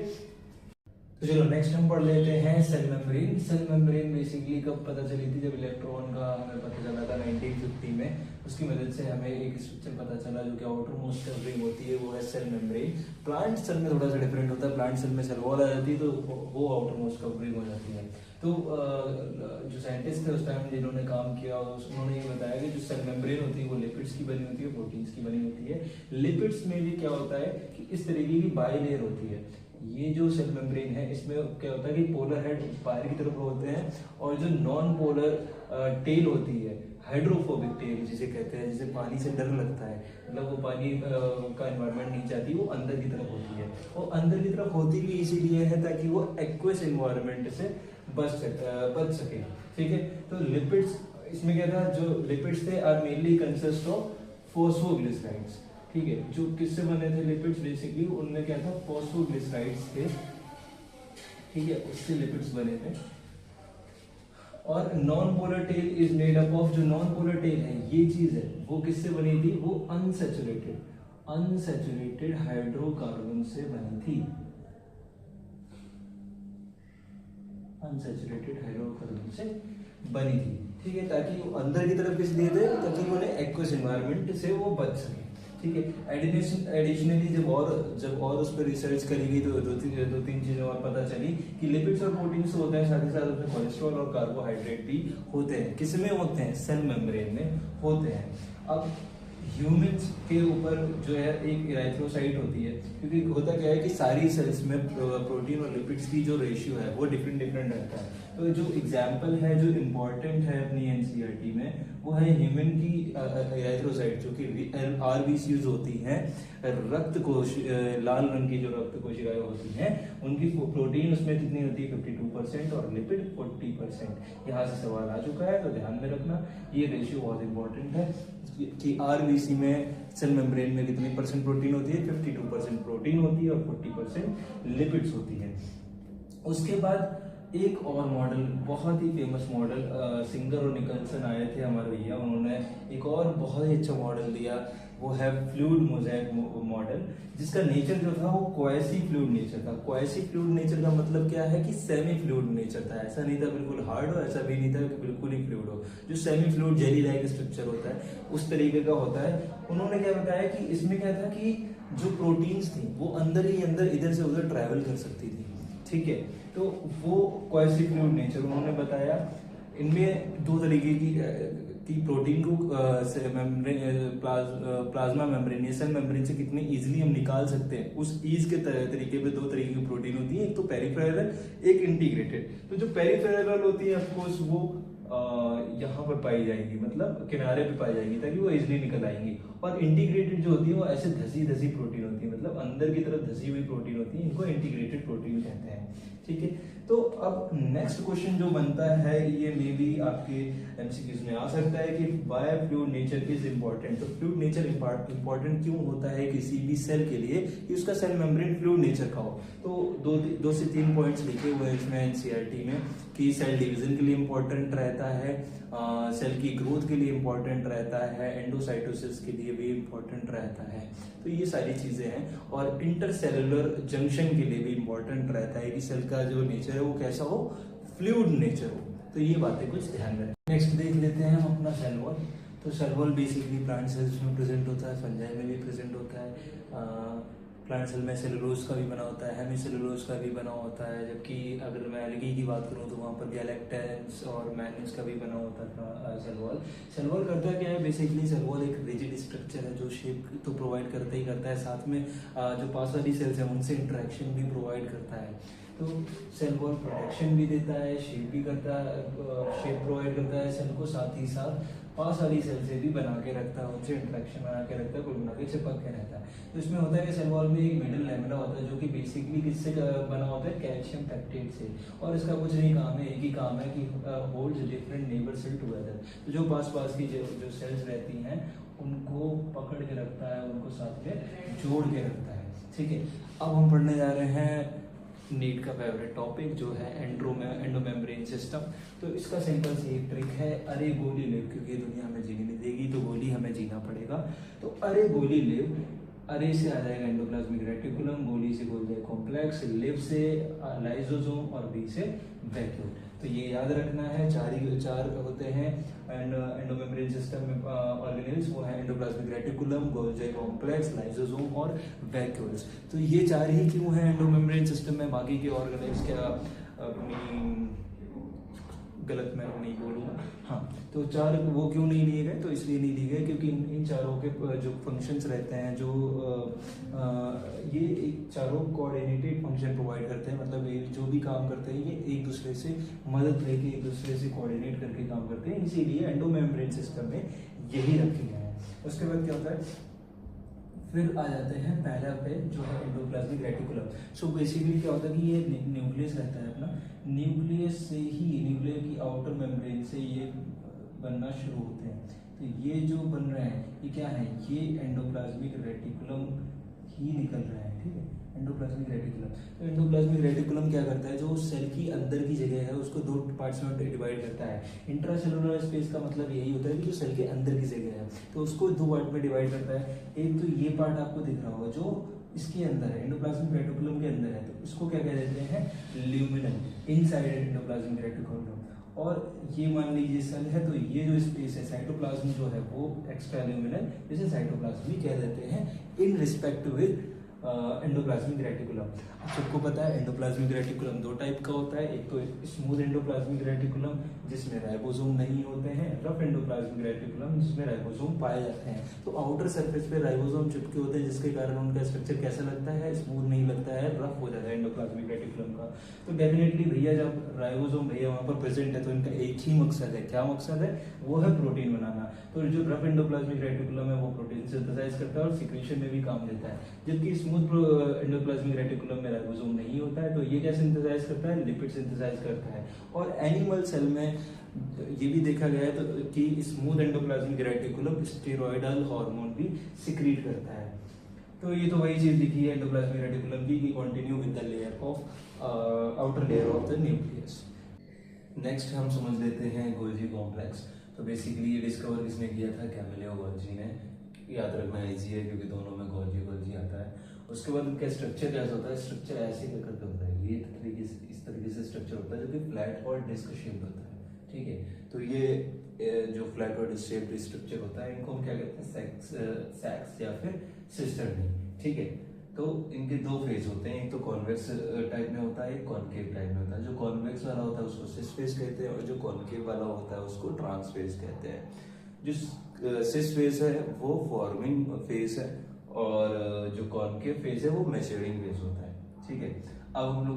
तो चलो नेक्स्ट हम पढ़ लेते हैं cell membrane. Cell membrane basically कब पता चली थी, जब इलेक्ट्रॉन का हमें पता चला था 1950 में। उसकी मदद से हमें एक स्ट्रक्चर पता चला जो कि आउटर मोस्ट कवरिंग होती है, वो है सेल मेम्ब्रेन। प्लांट सेल में थोड़ा सा डिफरेंट होता है, प्लांट सेल में सेल वॉल आ जाती है, तो वो आउटर मोस्ट कवरिंग हो जाती है। तो जो साइंटिस्ट थे उस टाइम जिन्होंने काम किया, उन्होंने ये बताया कि जो सेल मेम्ब्रेन होती है वो लिपिड्स की बनी होती है, प्रोटीन्स की बनी होती है। लिपिड्स में भी क्या होता है कि इस तरीके की बाइलेयर होती है। ये जो सेल मेम्ब्रेन है इसमें क्या होता है कि पोलर हेड बाहर की तरफ होते हैं, और जो नॉन पोलर टेल होती है, हाइड्रोफोबिक टेल जिसे कहते हैं, जिसे पानी से डर लगता है, मतलब वो पानी का एनवायरनमेंट नहीं चाहती, वो अंदर की तरफ होती है। और अंदर की तरफ होती भी इसीलिए है ताकि वो एक्वस एनवायरनमेंट से बच सके, ठीक है। तो लिपिड्स, इसमें क्या था, जो लिपिड्स थे are mainly consist of phosphoglycerides, ठीक है। जो किससे बने थे लिपिड्स, बेसिकली उनमें क्या था, फॉस्फोग्लिसराइड्स थे, ठीक है, उससे लिपिड्स बने थे। और non polar tail is made up of, जो नॉन पोलर टेल है ये चीज है, वो किससे बनी थी, वो अनसैचुरेटेड हाइड्रोकार्बन से बनी थी, अनसैचुरेटेड हाइड्रोकार्बन से बनी थी, ठीक है। ताकि वो अंदर की तरफ इसलिए थे ताकि उन्हें एक्वस एनवायरनमेंट से वो बच सके, ठीक है। एडिशनली जब और उस पर रिसर्च करी गई तो दो तीन चीजें और पता चली कि लिपिड्स और प्रोटीन्स होते हैं, साथ ही साथ उसमें कोलेस्ट्रॉल और कार्बोहाइड्रेट भी होते हैं। किसमें होते हैं, सेल मेम्ब्रेन में होते हैं। अब ह्यूमंस के ऊपर जो है एक इराइथ्रोसाइट होती है, क्योंकि होता क्या है कि सारी सेल्स में प्रोटीन और लिपिड्स की जो रेशियो है वो डिफरेंट रहता है। तो जो एग्जाम्पल है जो इम्पोर्टेंट है अपनी एनसीईआरटी में, वो है ह्यूमन की इराइथ्रोसाइट, जो कि आरबीसीज होती हैं, रक्त कोश, लाल रंग की जो रक्त कोशिकाएं होती हैं, उनकी प्रोटीन उसमें कितनी होती है, 52% और लिपिड 40%। यहाँ से सवाल आ चुका है तो ध्यान में रखना, ये रेशियो बहुत इंपॉर्टेंट है कि आरबीसी में सेल मेम्ब्रेन में कितनी परसेंट प्रोटीन होती है, 52% प्रोटीन होती है और 40% लिपिड्स होती है। उसके बाद एक और मॉडल, बहुत ही फेमस मॉडल, सिंगर और निकलसन आए थे हमारे भैया, उन्होंने एक और बहुत ही अच्छा मॉडल दिया, वो है फ्लूइड मोज़ेक मॉडल, जिसका नेचर जो था वो क्वासी फ्लूइड नेचर था। क्वासी फ्लूइड नेचर का मतलब क्या है कि सेमी फ्लूइड नेचर था, ऐसा नहीं था बिल्कुल हार्ड हो, ऐसा भी नहीं था कि बिल्कुल ही फ्लूइड हो। जो semi fluid jelly like structure होता है उस तरीके का होता है। उन्होंने क्या बताया कि इसमें क्या था कि जो प्रोटीन्स थी वो अंदर ही अंदर इधर से उधर ट्रैवल कर सकती थी, ठीक है। तो वो क्वासी फ्लूइड नेचर उन्होंने बताया। इनमें दो तरीके की प्रोटीन को प्लाज्मा मेम्ब्रेन या सेल मेम्ब्रेन से कितने इजीली हम निकाल सकते हैं, उस ईज के तरीके पे दो तरीके की प्रोटीन होती है, एक तो पेरिफेरल, एक इंटीग्रेटेड। तो जो पेरिफेरल होती है ऑफकोर्स वो यहाँ पर पाई जाएगी, मतलब किनारे पे पाई जाएगी ताकि वो इजिली निकल आएंगी। और इंटीग्रेटेड जो होती है वो ऐसे धसी धसी प्रोटीन होती है, मतलब अंदर की तरफ धसी हुई प्रोटीन होती है, इनको इंटीग्रेटेड प्रोटीन कहते हैं। ठीक है, तो अब नेक्स्ट क्वेश्चन जो बनता है, ये मे बी आपके एमसीक्यूज में आ सकता है कि why fluid nature is important. तो फ्लूइड नेचर इंपॉर्टेंट क्यों होता है किसी भी सेल के लिए कि उसका सेल मेम्ब्रेन फ्लूइड नेचर का हो। तो दो से तीन पॉइंट्स लिखे हुए हैं इसमें एनसीईआरटी में कि सेल डिवीजन के लिए इंपॉर्टेंट रहता है, सेल की ग्रोथ के लिए इंपॉर्टेंट रहता है, एंडोसाइटोसिस के लिए भी इंपॉर्टेंट रहता है। तो ये सारी चीजें हैं, और इंटरसेलुलर जंक्शन के लिए भी इंपॉर्टेंट रहता है कि सेल का जो नेचर है वो कैसा हो, फ्लूइड नेचर हो। तो ये बातें कुछ ध्यान रखें। नेक्स्ट देख लेते हैं हम अपना सेल वॉल। तो cell wall basically plant cells में प्रेजेंट होता है, फंजाई में भी प्रेजेंट होता है। प्लांट सेल में सेलुलोज का भी बना होता है, हेमीसेलुलोज का भी बना होता है, जबकि अगर मैं एल्गी की बात करूं तो वहाँ पर गैलेक्टेंस और मैग्नीज का भी बना होता था सेल वॉल। सेल वॉल करता क्या है, बेसिकली सेल वॉल एक रिजिड स्ट्रक्चर है जो शेप तो प्रोवाइड करता ही करता है, साथ में जो पास वाली सेल्स हैं उनसे इंटरेक्शन भी प्रोवाइड करता है। तो सेल वॉल प्रोटेक्शन भी देता है, शेप भी करता है, शेप प्रोवाइड करता है सेल को, साथ ही साथ पास वाली सेल से भी बना के रखता है, उनसे इंटरेक्शन बना के रखता है, कुल बना के चिपक के रहता है। तो इसमें होता है कि सेल वॉल में एक मिडिल लैमेला होता है जो कि बेसिकली किससे बना होता है, कैल्शियम पेक्टेट से, और इसका कुछ नहीं काम है, एक ही काम है कि holds different neighbour cell together. तो जो पास की जो सेल्स रहती हैं उनको पकड़ के रखता है, उनको साथ में जोड़ के रखता है। ठीक है, अब हम पढ़ने जा रहे हैं नीट का फेवरेट टॉपिक जो है एंडोमेम्ब्रेन सिस्टम। तो इसका सिंपल सी एक ट्रिक है, अरे गोली लिव, क्योंकि दुनिया हमें जीने नहीं देगी तो गोली हमें जीना पड़ेगा। तो अरे गोली लिव, अरे से आ जाएगा एंडोप्लाज्मिक रेटिकुलम, गोली से गोल्गी कॉम्प्लेक्स, लिव से लाइसोसोम और बी से वैक्यूल। तो ये याद रखना है, चार होते हैं एंडोमेम्ब्रेन सिस्टम में ऑर्गेनेल्स, वो है endoplasmic reticulum, Golgi complex, lysosome और वैक्यूल्स। तो ये चार ही क्यों है एंडोमेम्ब्रेन सिस्टम में, बाकी के ऑर्गेनेल्स क्या अपनी गलत मैं नहीं बोलूँगा, हाँ, तो चार वो क्यों नहीं लिए गए, तो इसलिए नहीं लिए गए क्योंकि इन चारों के जो फंक्शंस रहते हैं, जो ये एक चारों कोऑर्डिनेटेड फंक्शन प्रोवाइड करते हैं, मतलब ये जो भी काम करते हैं ये एक दूसरे से मदद लेके एक दूसरे से कोऑर्डिनेट करके काम करते हैं, इसीलिए एंडोमेम्ब्रेन सिस्टम में यही रखे गए हैं। उसके बाद क्या होता है, फिर आ जाते हैं पहला पे जो है एंडोप्लाज्मिक रेटिकुलम। सो बेसिकली क्या होता है कि ये न्यूक्लियस रहता है अपना, न्यूक्लियस से ही, न्यूक्लियर की आउटर मेम्ब्रेन से ये बनना शुरू होते हैं। तो ये जो बन रहे हैं ये क्या है, ये एंडोप्लाज्मिक रेटिकुलम ही निकल रहा है। ठीक है, एंडोप्लाज्मिक रेटिकुलम। तो एंडोप्लाज्मिक रेटिकुलम क्या करता है, जो सेल की अंदर की जगह है उसको दो पार्ट्स में डिवाइड करता है। इंट्रासेलुलर स्पेस का मतलब यही होता है कि जो सेल के अंदर की जगह है, तो उसको दो पार्ट में डिवाइड करता है। एक तो ये पार्ट आपको दिख रहा होगा जो इसके अंदर है, एंडोप्लाज्मिक रेटिकुलम के अंदर है, तो इसको क्या कह देते हैं, ल्यूमिनल, इनसाइड एंडोप्लाज्मिक रेटिकुलम। और ये मान लीजिए सेल है, तो ये जो स्पेस है साइटोप्लाज्म जो है वो एक्स्ट्रा ल्यूमिनल, जिसे साइटोप्लाज्म भी कह देते हैं in respect with endoplasmic reticulum. अब सबको पता है एंडोप्लाज्मिक रेटिकुलम दो टाइप का होता है, एक तो स्मूथ एंडोप्लाज्मिक रेटिकुलम जिसमें राइबोसोम नहीं होते हैं, रफ एंडोप्लाज्मिक रेटिकुलम जिसमें राइबोसोम पाए जाते हैं। तो आउटर सरफेस पे राइबोसोम चिपके होते हैं जिसके कारण उनका स्ट्रक्चर कैसा लगता है, स्मूथ नहीं लगता है, रफ हो जाता है एंडोप्लाज्मिक रेटिकुलम का। तो डेफिनेटली भैया जब राइबोसोम भैया वहां पर प्रेजेंट है तो इनका एक ही मकसद है, क्या मकसद है, वो है प्रोटीन बनाना। तो जो रफ एंडोप्लाज्मिक रेटिकुलम है वो प्रोटीन सिंथेसाइज करता है और सिक्रीशन में भी काम देता है, जबकि स्मूथ एंडोप्लाज्मिक रेटिकुलम में राइबोसोम नहीं होता है। तो ये क्या सिंथेसाइज करता है, लिपिड सिंथेसाइज करता है। और एनिमल सेल में ये भी देखा गया है तो कि smooth endoplasmic reticulum steroidal hormone भी सिक्रीट करता है। तो ये तो वही चीज दिखी है एंडोप्लाज्मिक रेटिकुलम की, continue with the layer of outer layer of the nucleus. Next हम समझ लेते हैं गोल्गी कॉम्प्लेक्स। तो बेसिकली ये डिस्कवर किसने किया था, कैमिलियो गोल्जी ने। याद रखना इजी है क्योंकि दोनों में गोल्जी गोल्जी आता है। उसके बाद उनका स्ट्रक्चर कैसा होता है, स्ट्रक्चर ऐसे करके होता है, ये इस तरीके से स्ट्रक्चर होता है जो कि फ्लैट और डिस्क शेप्ड होता है। ठीक है, तो ये जो फ्लैट और डिस्क शेप्ड स्ट्रक्चर होता है इनको हम क्या कहते हैं, सैक्स या फिर सिस्टर्नी। ठीक है, तो इनके दो फेज होते हैं, एक तो कॉन्वेक्स टाइप में होता है, एक कॉनकेव टाइप में होता है। जो कॉन्वेक्स वाला होता है उसको सिस फेज कहते हैं और जो कॉनकेव वाला होता है उसको ट्रांस फेज कहते हैं। जो सिस फेज है वो फॉर्मिंग फेज है और जो कॉनकेव फेज है वो मैच्योरिंग फेज होता है। ठीक है, अब हम लोग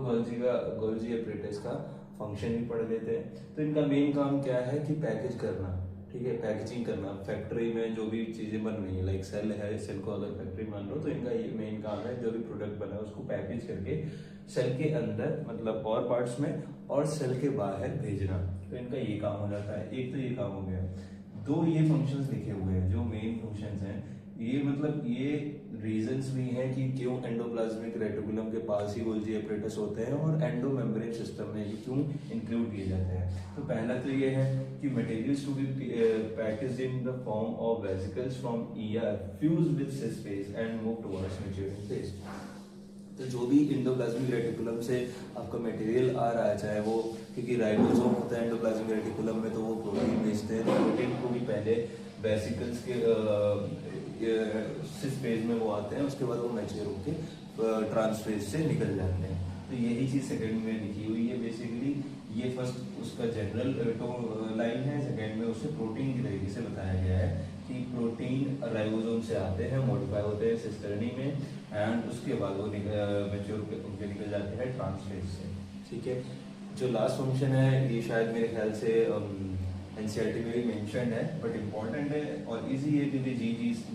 गोल्जी एपरेटस का फंक्शन भी पढ़ लेते हैं। तो इनका मेन काम क्या है कि पैकेज करना, ठीक है, पैकेजिंग करना, फैक्ट्री में जो भी चीजें बन रही है, लाइक सेल है, सेल को अगर फैक्ट्री मान लो तो इनका ये मेन काम है, जो भी प्रोडक्ट बना है उसको पैकेज करके सेल के अंदर मतलब और पार्ट्स में और सेल के बाहर भेजना, तो इनका ये काम हो जाता है। एक तो ये काम हो गया। दो ये फंक्शंस लिखे हुए हैं जो मेन फंक्शंस हैं, ये मतलब ये रीजंस भी हैं कि क्यों एंडोप्लाज्मिक रेटिकुलम के पास ही गोल्जी एपरेटस होते हैं और एंडो मेम्ब्रेन सिस्टम में ये क्यों इंक्लूड किए जाते हैं। तो पहला तो ये है कि materials to be packaged in the form of vesicles from ER fuse with cis face and move towards maturing face. तो जो भी एंडोप्लाज्मिक रेटिकुलम से आपका मटेरियल आ रहा है, चाहे वो क्योंकि राइबोसोम होता है एंडोप्लाज्मिक रेटिकुलम में, तो वो प्रोटीन भेजते हैं, तो प्रोटीन को भी पहले वेसिकल्स के सिस फेज में वो आते हैं, उसके बाद वो मैच्योर होकर ट्रांसफेज से निकल जाते हैं। तो यही चीज सेकंड में लिखी हुई है बेसिकली। ये फर्स्ट उसका जनरल लाइन है, सेकंड में उसे प्रोटीन की तरीके से बताया गया है कि प्रोटीन राइबोसोम से आते हैं, मॉडिफाई होते हैं सिस्टर्नी में, एंड उसके बाद वो मैच्योर होकर निकल जाते हैं ट्रांसफेज से। ठीक है, जो लास्ट फंक्शन है ये शायद मेरे ख्याल से एनसीईआरटी में भी मेंशन्ड है, बट इम्पोर्टेंट है और इजी है क्योंकि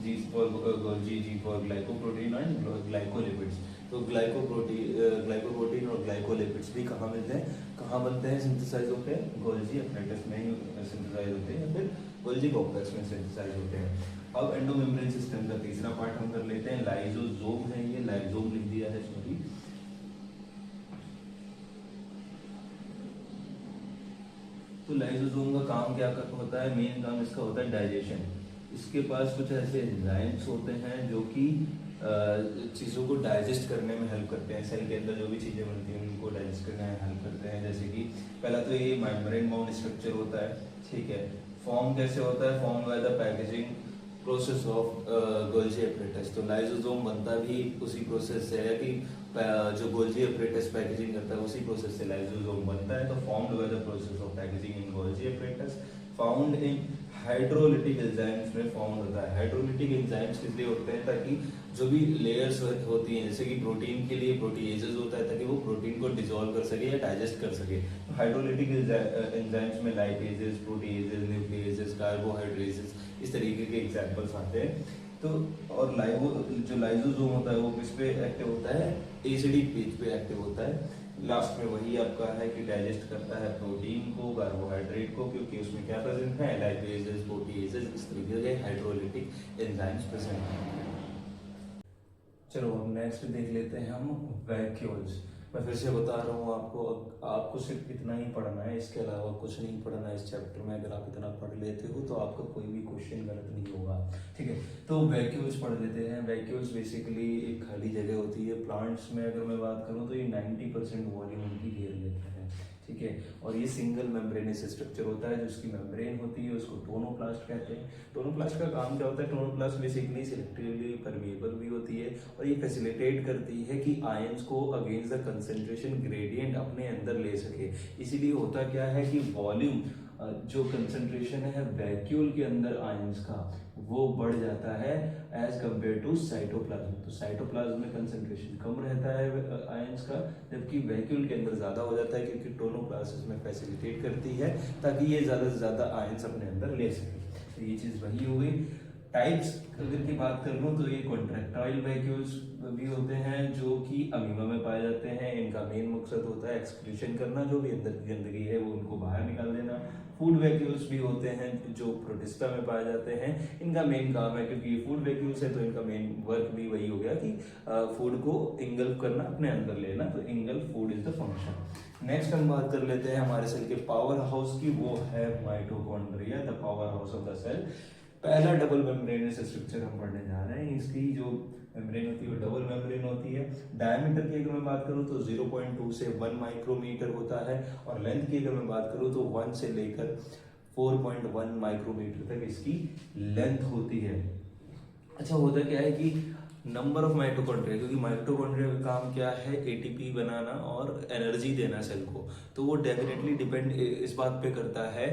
G for Golgi, G for glycoprotein and glycolipids. तो ग्लाइकोप्रोटीन और ग्लाइकोलिपिड्स भी कहाँ मिलते हैं, कहाँ बनते हैं, सिंथेसाइज होते हैं, गोल्जी एपरेटस में ही सिंथेसाइज होते हैं या फिर गोल्जी कॉम्प्लेक्स में सिंथेसाइज होते हैं। अब एंडोमेम्ब्रेन सिस्टम का तीसरा पार्ट हम कर लेते हैं, लाइसोसोम है, ये लाइसोसोम लिख दिया है, सॉरी। तो लाइसोसोम का काम क्या होता है, मेन काम इसका होता है डाइजेशन। इसके पास कुछ ऐसे एंजाइम्स होते हैं जो कि चीज़ों को डाइजेस्ट करने में हेल्प करते हैं, सेल के अंदर जो भी चीज़ें बनती हैं उनको डाइजेस्ट करने में हेल्प करते हैं। जैसे कि पहला तो ये मेम्ब्रेन बाउंड स्ट्रक्चर होता है, ठीक है। फॉर्म कैसे होता है, form by the packaging process of Golgi apparatus. तो लाइसोसोम बनता भी उसी प्रोसेस से है कि जो गोल्जी एपरेटस पैकेजिंग करता है उसी प्रोसेस से लाइसोसोम बनता है। तो formed by the process of packaging in Golgi apparatus, found in hydrolytic enzymes में फाउंड होता है। हाइड्रोलिटिक एंजाइम्स किस लिए होते हैं, ताकि जो भी लेयर्स होती हैं, जैसे कि प्रोटीन के लिए प्रोटीएजेस होता है ताकि वो प्रोटीन को डिसॉल्व कर सके या डाइजेस्ट कर सके। तो हाइड्रोलिटिक एंजाइम्स में लाइपेजेस, प्रोटीएजेस, न्यूक्लिएजेस, कार्बोहाइड्रेजेस, इस तरीके के एग्जांपल्स आते हैं। तो और जो लाइसोसोम होता है वो किस पे एक्टिव होता है, एसिडिक पेज पे एक्टिव होता है। लास्ट में वही आपका है कि डाइजेस्ट करता है प्रोटीन को, कार्बोहाइड्रेट को, क्योंकि उसमें क्या प्रेजेंट है, लाइपेजेस, प्रोटीएजेस, इस तरीके के हाइड्रोलिटिक एंजाइम्स प्रेजेंट हैं। चलो अब नेक्स्ट देख लेते हैं हम वैक्यूल्स। मैं फिर से बता रहा हूँ आपको सिर्फ इतना ही पढ़ना है, इसके अलावा कुछ नहीं पढ़ना है इस चैप्टर में। अगर आप इतना पढ़ लेते हो तो आपका कोई भी क्वेश्चन गलत नहीं होगा, ठीक है। तो वैक्यूल्स पढ़ लेते हैं। वैक्यूल्स बेसिकली एक खाली जगह होती है। प्लांट्स में अगर मैं बात करूँ तो ये 90% वॉल्यूम उनकी घेर लेता है, ठीक है। और ये सिंगल मेम्ब्रेनस स्ट्रक्चर होता है, जो उसकी मेम्ब्रेन होती है उसको टोनोप्लास्ट कहते हैं। टोनोप्लास्ट का काम क्या होता है, टोनोप्लास्ट बेसिकली सिलेक्टिवली परमेबल भी होती है और ये फैसिलिटेट करती है कि आयंस को अगेंस्ट द कंसंट्रेशन ग्रेडियंट अपने अंदर ले सके। इसीलिए होता क्या है कि वॉल्यूम जो कंसंट्रेशन है वैक्यूल के अंदर आयंस का वो बढ़ जाता है एज कंपेयर टू साइटोप्लाज्म। तो साइटोप्लाज्म में कंसंट्रेशन कम रहता है आयंस का, जबकि वैक्यूल के अंदर ज्यादा हो जाता है, क्योंकि टोनोप्लास्ट में फैसिलिटेट करती है ताकि ये ज्यादा से ज्यादा आयंस अपने अंदर ले सके। तो ये चीज वही हो गई। टाइप्स अगर की बात कर लूँ तो ये कॉन्ट्रैक्टाइल वैक्यूल्स भी होते हैं जो कि अमीबा में पाए जाते हैं। इनका मेन मकसद होता है एक्सक्रीशन करना, जो भी अंदर की गंदगी है वो उनको बाहर निकाल देना। फूड वैक्यूल्स भी होते हैं जो प्रोटिस्टा में पाए जाते हैं। इनका मेन काम है, क्योंकि ये फूड वैक्यूल्स है तो इनका मेन वर्क भी वही हो गया कि फूड को इंगल्फ करना, अपने अंदर लेना। तो engulf food is the function. Next हम बात कर लेते हैं हमारे सेल के पावर हाउस की, वो है mitochondria, the power house of the cell. पहला डबल मेम्ब्रेनस स्ट्रक्चर हम पढ़ने जा रहे हैं। इसकी जो मेम्ब्रेन होती है वो डबल मेम्ब्रेन होती है। डायमीटर की अगर मैं बात करूं तो 0.2 से 1 माइक्रोमीटर होता है, और लेंथ की अगर मैं बात करूं तो 1 से लेकर 4.1 माइक्रोमीटर तक इसकी लेंथ होती है। अच्छा, होता क्या है कि नंबर ऑफ माइटोकॉन्ड्रिया, क्योंकि माइटोकॉन्ड्रिया का काम क्या है, एटीपी बनाना और एनर्जी देना सेल को। तो वो डेफिनेटली डिपेंड इस बात पे करता है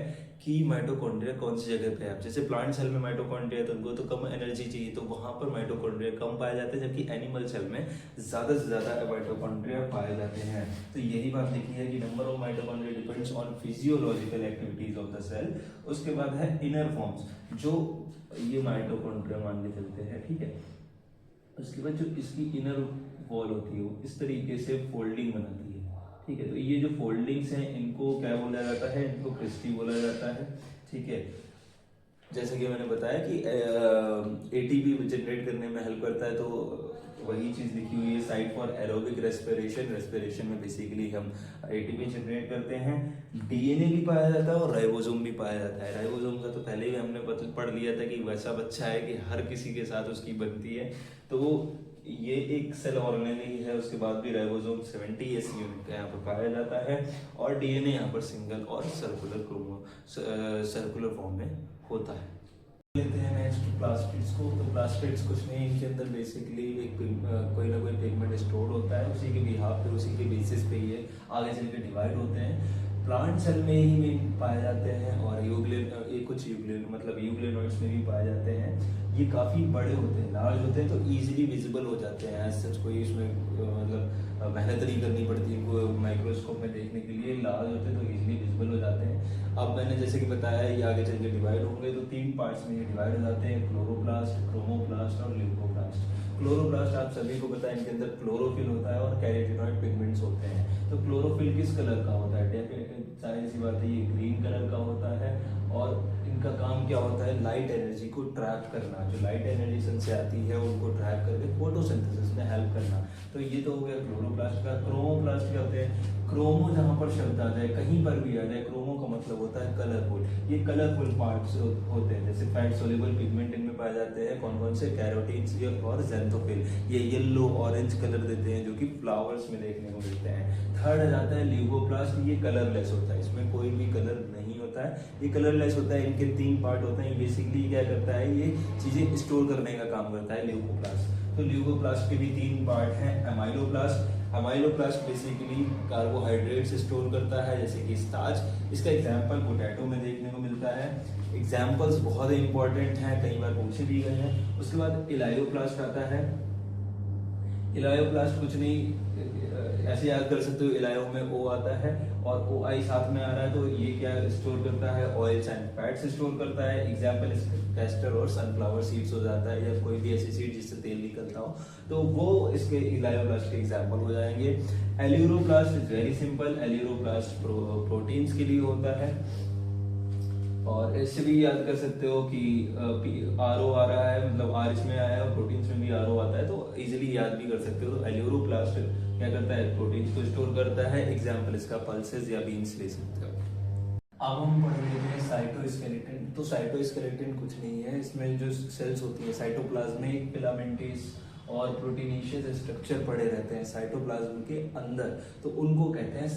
कि माइटोकॉन्ड्रिया कौन सी जगह पे है। जैसे प्लांट सेल में माइटोकॉन्ड्रिया तो उनको तो कम एनर्जी चाहिए, तो वहां पर माइटोकॉन्ड्रिया कम पाए जाते हैं, जबकि एनिमल सेल में ज्यादा से ज्यादा माइटोकॉन्ड्रिया पाए जाते हैं। तो यही बात लिखी है कि number of mitochondria depends on physiological activities of the cell. उसके बाद है इनर फॉर्म्स, जो ये माइटोकॉन्ड्रिया मान के चलते हैं, ठीक है। उसके बाद जो इसकी इनर वॉल होती है वो इस तरीके से फोल्डिंग बनाती है, ठीक है। तो ये जो फोल्डिंग्स हैं इनको क्या बोला जाता है, इनको क्रिस्टी बोला जाता है, ठीक है। जैसे कि मैंने बताया कि एटीपी जनरेट करने में हेल्प करता है, तो वही चीज लिखी हुई है, site for aerobic respiration. Respiration में बेसिकली हम एटीपी जनरेट करते हैं। डीएनए भी पाया जाता है और राइबोसोम भी पाया जाता है। राइबोसोम का तो पहले ही हमने पढ़ लिया था कि वैसा बच्चा है कि हर किसी के साथ उसकी बनती है, तो ये एक सेल ऑर्गेनेल है। उसके बाद भी राइबोसोम 70S यूनिट का यहाँ पर पाया जाता है, और डीएनए यहाँ पर सिंगल और सर्कुलर फॉर्म में होता है। लेते हैं नेक्स्ट प्लास्टिड्स को। तो प्लास्टिड्स कुछ नहीं, इनके अंदर बेसिकली एक कोई ना कोई पिगमेंट स्टोर होता है, उसी के बिहाफ पे, उसी के बेसिस पे ये आगे चल के डिवाइड होते हैं। प्लांट सेल में ही पाए जाते हैं, और कुछ यूग्लेनोइड्स में भी पाए जाते हैं। ये काफी बड़े होते हैं, लार्ज होते हैं, तो इजीली विजिबल हो जाते हैं। एज सच कोई इसमें मतलब मेहनत नहीं करनी पड़ती इनको माइक्रोस्कोप में देखने के लिए। लार्ज होते हैं तो इजीली विजिबल हो जाते हैं। अब मैंने जैसे कि बताया ये आगे चल के डिवाइड होंगे, तो 3 पार्ट्स में ये डिवाइड हो जाते हैं, क्लोरोप्लास्ट, क्रोमोप्लास्ट और ल्यूकोप्लास्ट। क्लोरोप्लास्ट आप सभी को पता है, इनके अंदर क्लोरोफिल होता है और कैरोटीनॉइड पिगमेंट्स होते हैं। तो क्लोरोफिल किस कलर का होता है, सारी सी बात है, ये ग्रीन कलर का होता है, और इनका काम क्या होता है, लाइट एनर्जी को ट्रैप करना। जो लाइट एनर्जी सन से आती है उनको ट्रैप करके फोटोसिंथेसिस में हेल्प करना। तो ये तो हो गया क्लोरोप्लास्ट का। क्रोमोप्लास्ट क्या होते हैं, क्रोमो जहाँ पर शब्द आ जाए, कहीं पर भी आ जाए, क्रोमो का मतलब होता है कलरफुल। ये कलरफुल पार्ट्स होते हैं, जैसे फैट सोल्यूबल पिगमेंट इनमें पाए जाते हैं। कौन कौन से, कैरोटीन्स और ज़ैंथोफिल। ये येलो ऑरेंज कलर देते हैं, जो कि फ्लावर्स में देखने को मिलते हैं। थर्ड आ जाता है ल्यूकोप्लास्ट। ये कलरलेस होता है, इसमें कोई भी कलर नहीं होता है, ये कलरलेस होता है। इनके 3 पार्ट होते हैं। बेसिकली क्या करता है, ये चीजें स्टोर करने का काम करता है ल्यूकोप्लास्ट। तो ल्यूकोप्लास्ट के भी 3 पार्ट हैं। अमाइलोप्लास्ट बेसिकली कार्बोहाइड्रेट्स स्टोर करता है, जैसे कि स्टार्च। इसका एग्जांपल पोटैटो में देखने को मिलता है। एग्जांपल्स बहुत इंपॉर्टेंट हैं, कई बार पूछे भी गए हैं। उसके बाद इलायोप्लास्ट आता है। इलायोप्लास्ट कुछ नहीं, ऐसे याद कर सकते हो, इलायो में ओ आता है और ओ आई साथ में आ रहा है, तो ये क्या स्टोर करता है, ऑयल्स एंड फैट्स स्टोर करता है। एग्जांपल कैस्टर और सनफ्लावर सीड्स हो जाता है, या कोई भी ऐसी सीड जिससे तेल निकलता हो, तो वो इसके इलायोप्लास्ट के एग्जांपल हो जाएंगे। Aleuroplast is very simple. Aleuroplast proteins के लिए होता है, और इससे भी याद कर सकते हो कि आर ओ आ रहा है, मतलब आर इसमें आया है और प्रोटीन्स में भी आर ओ आता है, तो इजीली याद भी कर सकते हो। तो एल्यूरोप्लास्ट क्या करता है, प्रोटीन्स को स्टोर करता है। एग्जांपल इसका पल्सेस या बीन्स ले सकते हो। अब हम पढ़ लेते हैं साइटोस्केलेटन। तो साइटोस्केलेटन कुछ नहीं है, इसमें जो सेल्स होती है, साइटोप्लाज्मिक, फिलामेंटस और प्रोटीनेशियस स्ट्रक्चर पड़े रहते हैं साइटोप्लाज्म के अंदर, तो उनको कहते हैं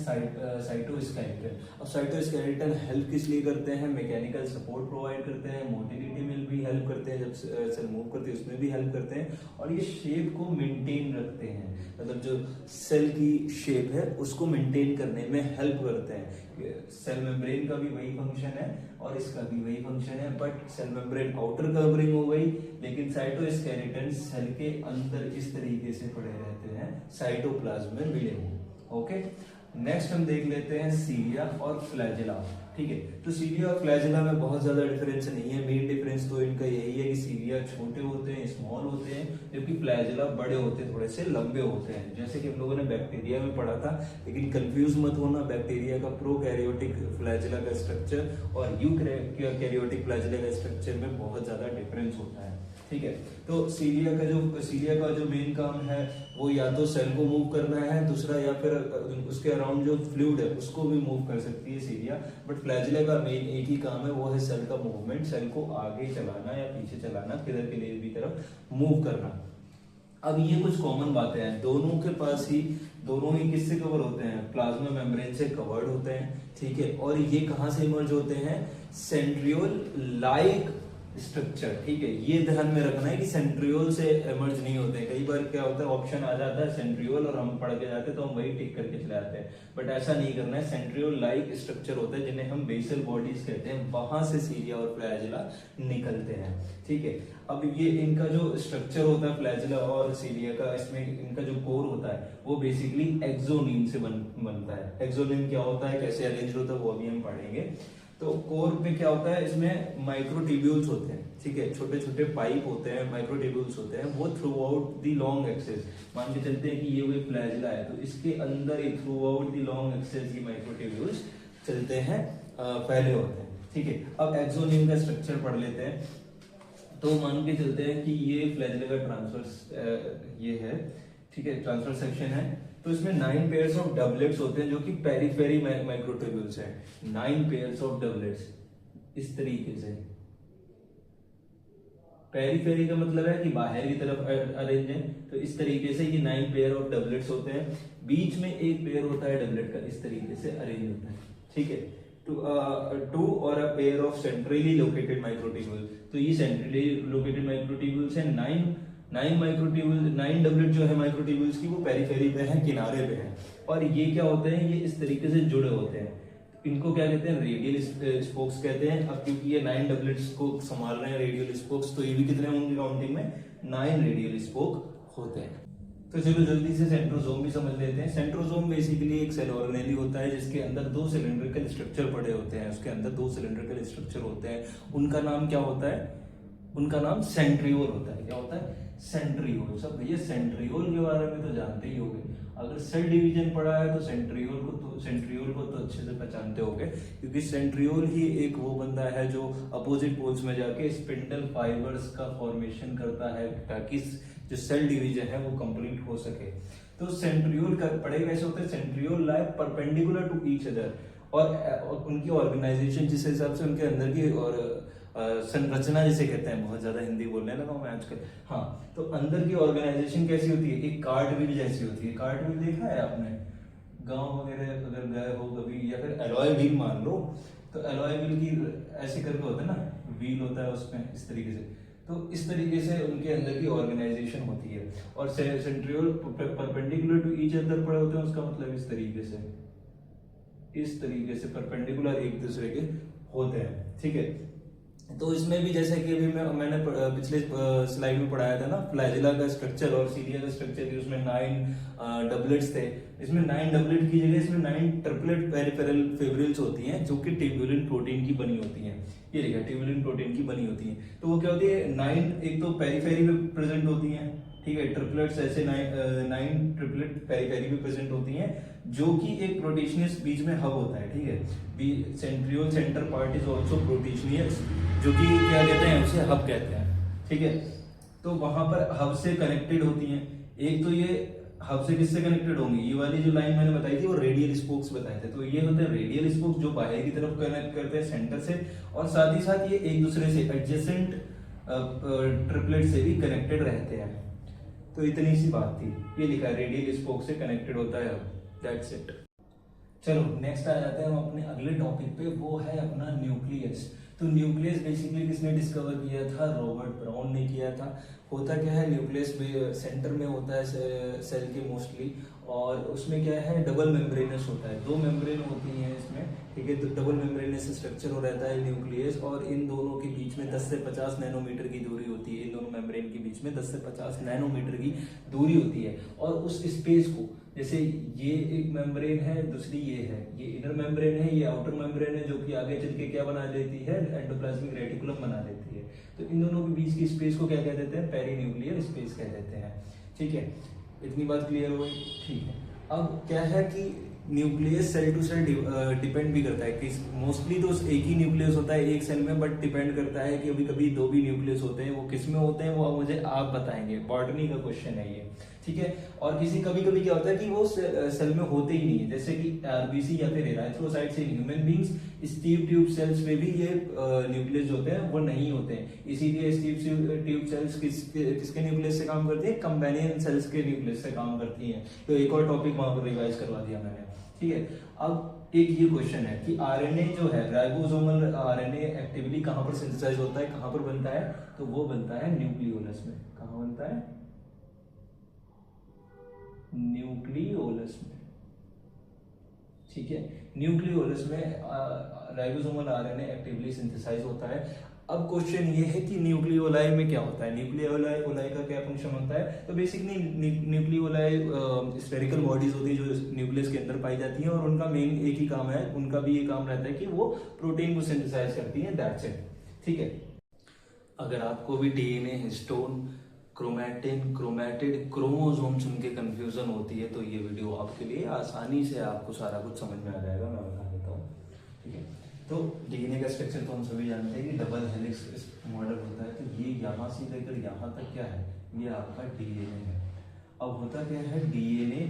साइटोस्केलेटन। अब साइटोस्केलेटन हेल्प किस लिए करते हैं, मैकेनिकल सपोर्ट प्रोवाइड करते हैं, मोटिलिटी में भी हेल्प करते हैं, जब सेल मूव करते हैं उसमें भी हेल्प करते हैं, और ये शेप को मेंटेन रखते हैं। मतलब जो सेल की शेप है उसको मेंटेन करने में हेल्प करते हैं। सेल मेम्ब्रेन का भी वही फंक्शन है और इसका भी वही फंक्शन है, but cell membrane outer covering हो गई, लेकिन साइटोस्केलेटन सेल के अंदर इस तरीके से पड़े रहते हैं, साइटोप्लाज्म में मिले हुए। ओके, नेक्स्ट हम देख लेते हैं सीलिया और फ्लैजेला। ठीक है, तो सीलिया और फ्लैजेला में बहुत ज्यादा डिफरेंस नहीं है। मेन डिफरेंस तो इनका यही है कि सीलिया छोटे होते हैं, स्मॉल होते हैं, जबकि फ्लैजेला बड़े होते हैं, थोड़े से लंबे होते हैं। जैसे कि हम लोगों ने बैक्टीरिया में पढ़ा था, लेकिन कंफ्यूज मत होना, बैक्टीरिया का प्रोकैरियोटिक फ्लैजेला का स्ट्रक्चर और यूकैरियोटिक फ्लैजेला का स्ट्रक्चर में बहुत ज्यादा डिफरेंस होता है। ठीक है, तो सीलिया का जो मेन काम है वो या तो सेल को मूव करना है, दूसरा या फिर उसके अराउंड जो फ्लूइड है उसको भी मूव कर सकती है सीलिया। बट फ्लैजेला का मेन एक ही काम है, वो है सेल का मूवमेंट, सेल को आगे चलाना या पीछे चलाना, किधर के लिए भी तरफ मूव करना। अब ये कुछ कॉमन बातें हैं, दोनों के पास ही, दोनों ही किससे कवर होते हैं, प्लाज्मा मेम्ब्रेन से कवर्ड होते हैं। ठीक है, और ये कहां से इमर्ज होते हैं, सेंट्रियोल लाइक स्ट्रक्चर, ठीक है। ये ध्यान में रखना है कि सेंट्रियोल से एमर्ज नहीं होते हैं। कई बार क्या होता है, ऑप्शन आ जाता है सेंट्रियोल और हम पढ़ के जाते हैं तो हम वही टिक करके चले आते हैं, बट ऐसा नहीं करना है। सेंट्रियोल लाइक स्ट्रक्चर होता है जिन्हें हम बेसल बॉडीज कहते हैं, वहां से सीलिया और फ्लैजिला निकलते हैं, ठीक है। अब ये इनका जो स्ट्रक्चर होता है फ्लैजिला और सीलिया का, इसमें इनका जो कोर होता है वो बेसिकली एक्सोनिम से बनता है। एक्सोनिम क्या होता है, कैसे अरेंज होता है, वो अभी हम पढ़ेंगे। तो कोर में क्या होता है, इसमें माइक्रोट्यूब्यूल्स होते हैं, ठीक है, छोटे छोटे पाइप होते हैं, माइक्रोट्यूब्यूल्स होते हैं, वो through out the long axis, मान के चलते हैं कि ये कोई फ्लैजिला है तो इसके अंदर एक through out the long axis ये माइक्रोट्यूब्यूल्स चलते हैं, फैले होते हैं, ठीक है। अब एक्सोनिम का स्ट्रक्चर पढ़ लेते हैं। तो मान के चलते हैं कि ये फ्लैजिला का ट्रांसवर्स ये है, ठीक है, ट्रांसवर्स सेक्शन है। तो इसमें 9 पेयर्स ऑफ डबलेट्स होते हैं जो कि पेरिफेरी माइक्रोट्यूब्यूल्स हैं। 9 पेयर्स ऑफ डबलेट्स इस तरीके से, पेरिफेरी का मतलब है कि बाहर की तरफ अरेंज है, तो इस तरीके से ये 9 पेयर ऑफ डबलेट्स होते हैं। बीच में एक पेयर होता है डबलेट का, इस तरीके से अरेंज होता है, ठीक है। टू और a pair of centrally located microtubule, तो ये सेंट्रली लोकेटेड माइक्रोट्यूब्यूल्स हैं। 9 माइक्रोट्यूब्यूल, 9 डबलेट जो है माइक्रोट्यूब्यूल्स की वो पेरिफेरी पे है, किनारे पे है। और ये क्या होते हैं, ये इस तरीके से जुड़े होते हैं। इनको क्या कहते हैं, रेडियल स्पोक्स कहते हैं। अब क्योंकि ये 9 डबलेट्स को संभाल रहे हैं रेडियल स्पोक्स, तो ये भी कितने होंगे काउंटिंग में, 9 रेडियल स्पोक होते हैं। तो चलो जल्दी से सेंट्रोसोम भी समझ लेते हैं। सेंट्रोसोम बेसिकली एक सेल ऑर्गेनेली होता है जिसके अंदर 2 सिलेंड्रिकल स्ट्रक्चर पड़े होते हैं, उसके अंदर 2 सिलेंड्रिकल स्ट्रक्चर होते हैं। उनका नाम क्या होता है, उनका नाम सेंट्रियोल होता है। क्या होता है, सेंट्रियोल। सब भैया सेंट्रियोल के बारे में तो जानते ही होंगे, अगर सेल डिवीजन पढ़ा है तो सेंट्रियोल को तो अच्छे से पहचानते होंगे, क्योंकि सेंट्रियोल ही एक वो बंदा है जो अपोजिट पोल्स में जाके स्पिंडल फाइबर्स का फॉर्मेशन करता है ताकि जो सेल डिवीजन है वो कंप्लीट हो सके। तो सेंट्रियोल का पढ़े कैसे होते हैं, centriole lie perpendicular to each other, और उनकी ऑर्गेनाइजेशन जिस हिसाब से उनके अंदर की और संरचना जिसे कहते हैं, बहुत ज्यादा हिंदी बोलने लगा मैं आजकल। हाँ, तो अंदर की ऑर्गेनाइजेशन कैसी होती है, एक कार्ड व्हील जैसी होती है। कार्ड व्हील देखा है आपने, गांव वगैरह अगर गए हो कभी, या फिर एलॉय व्हील मान लो, तो एलॉय व्हील की ऐसे करके होता है ना, व्हील होता है उसमें इस तरीके से। तो इस तरीके से उनके अंदर की ऑर्गेनाइजेशन होती है। और centriole perpendicular to each other पड़े होते हैं, उसका मतलब इस तरीके से परपेंडिकुलर एक दूसरे के होते हैं, ठीक है। तो इसमें भी जैसे कि अभी मैंने पिछले स्लाइड में पढ़ाया था ना, फ्लैजिला का स्ट्रक्चर और सीलिया का स्ट्रक्चर की, उसमें 9 डबलेट्स थे। इसमें 9 डबलेट की जगह इसमें 9 ट्रिपलेट पेरिफेरल फिब्रिल्स होती हैं जो कि ट्यूबुलिन प्रोटीन की बनी होती हैं। ये देखिए ट्यूबुलिन प्रोटीन की बनी होती हैं। तो वो क्या होती है, 9 एक तो पेरिफेरी में प्रेजेंट होती हैं, ठीक है, ट्रिपलेट्स ऐसे 9 ट्रिपलेट पेरिफेरी में प्रेजेंट होती हैं, जो कि एक प्रोटीशियस बीच में हब होता है, ठीक है। Centriole center part is also proteinaceous, जो कि क्या कहते हैं, उसे हब कहते हैं, ठीक है। तो वहां पर हब से कनेक्टेड होती हैं। एक तो ये हब से किससे कनेक्टेड होंगी, ये वाली जो लाइन मैंने बताई थी वो रेडियल स्पोक्स बताए थे, तो ये होते हैं रेडियल स्पोक्स जो बाहर की तरफ कनेक्ट करते हैं सेंटर से, और साथ ही साथ ये एक दूसरे से एडजेसेंट ट्रिपलेट से भी कनेक्टेड रहते हैं। तो इतनी सी बात थी, ये लिखा है रेडियल स्पोक से कनेक्टेड होता है, दैट्स इट। चलो नेक्स्ट आ जाते हैं हम अपने अगले टॉपिक पे, वो है अपना न्यूक्लियस। तो न्यूक्लियस बेसिकली किसने डिस्कवर किया था, रॉबर्ट ब्राउन ने किया था। होता क्या है, न्यूक्लियस सेंटर में होता है सेल के मोस्टली, और उसमें क्या है, डबल मेम्ब्रेनस होता है, 2 मेम्ब्रेन होती हैं इसमें, ठीक है। तो डबल मेम्ब्रेनस स्ट्रक्चर हो रहता है न्यूक्लियस, और इन दोनों के बीच में 10 से 50 नैनोमीटर की दूरी होती है। इन दोनों मेम्ब्रेन के बीच में 10 से 50 नैनोमीटर की दूरी होती है। और उस स्पेस को, जैसे ये एक मेम्ब्रेन है, दूसरी ये है, ये इनर मेम्ब्रेन है, ये आउटर मेम्ब्रेन है, जो कि आगे चल के क्या बना देती है, एंडोप्लाज्मिक रेटिकुलम बना देती है। तो इन दोनों के बीच की स्पेस को क्या कह देते हैं, पेरीन्यूक्लियर स्पेस कह देते हैं, ठीक है। इतनी बात क्लियर हो गई, ठीक है। अब क्या है कि nucleus cell to cell depend भी करता है कि मोस्टली तो एक ही न्यूक्लियस होता है एक सेल में, बट डिपेंड करता है कि अभी कभी 2 भी न्यूक्लियस होते हैं, वो किस में होते हैं वो मुझे आप बताएंगे, बॉटनी का क्वेश्चन है ये, ठीक है। और कभी कभी क्या होता है कि वो सेल में होते ही नहीं है, जैसे कि आरबीसी या फिर erythrocytes in human beings, sieve tube cells में भी ये न्यूक्लियस होते हैं वो नहीं होते हैं। इसीलिए स्टीव ट्यूब सेल्स किसके न्यूक्लियस से काम करती है, कंपेनियन सेल्स के न्यूक्लियस से काम करती हैं। तो एक और टॉपिक वहां पर रिवाइज करवा दिया मैंने, ठीक है। अब एक ये क्वेश्चन है कि आरएनए जो है, राइबोसोमल आरएनए एक्टिवली कहां पर सिंथेसाइज होता है, कहां पर बनता है, तो वो बनता है न्यूक्लियोलस में। कहां बनता है? न्यूक्लियोलस में। ठीक है, न्यूक्लियोलस में राइबोसोमल आरएनए एक्टिवली सिंथेसाइज होता है। अब क्वेश्चन ये है कि न्यूक्लियोलाई में क्या होता है, न्यूक्लियोलाई का क्या फंक्शन होता है। तो बेसिकली न्यूक्लियोलाई स्फेरिकल बॉडीज होती है जो न्यूक्लियस के अंदर पाई जाती हैं, और उनका मेन एक ही काम है, उनका भी ये काम रहता है कि वो प्रोटीन को सिंथेसाइज करती हैं, दैट्स इट। ठीक है, अगर आपको भी DNA, histone, chromatin, chromatid, chromosome सुन के कंफ्यूजन होती है तो ये वीडियो आपके लिए आसानी से आपको सारा कुछ समझ में आ जाएगा, मैं बता देता हूँ। ठीक है, तो डीएनए का स्ट्रक्चर तो हम सभी जानते हैं कि डबल हेलिक्स मॉडल होता है। तो ये यहाँ से लेकर यहाँ तक क्या है, ये आपका डीएनए है। अब होता क्या है, डीएनए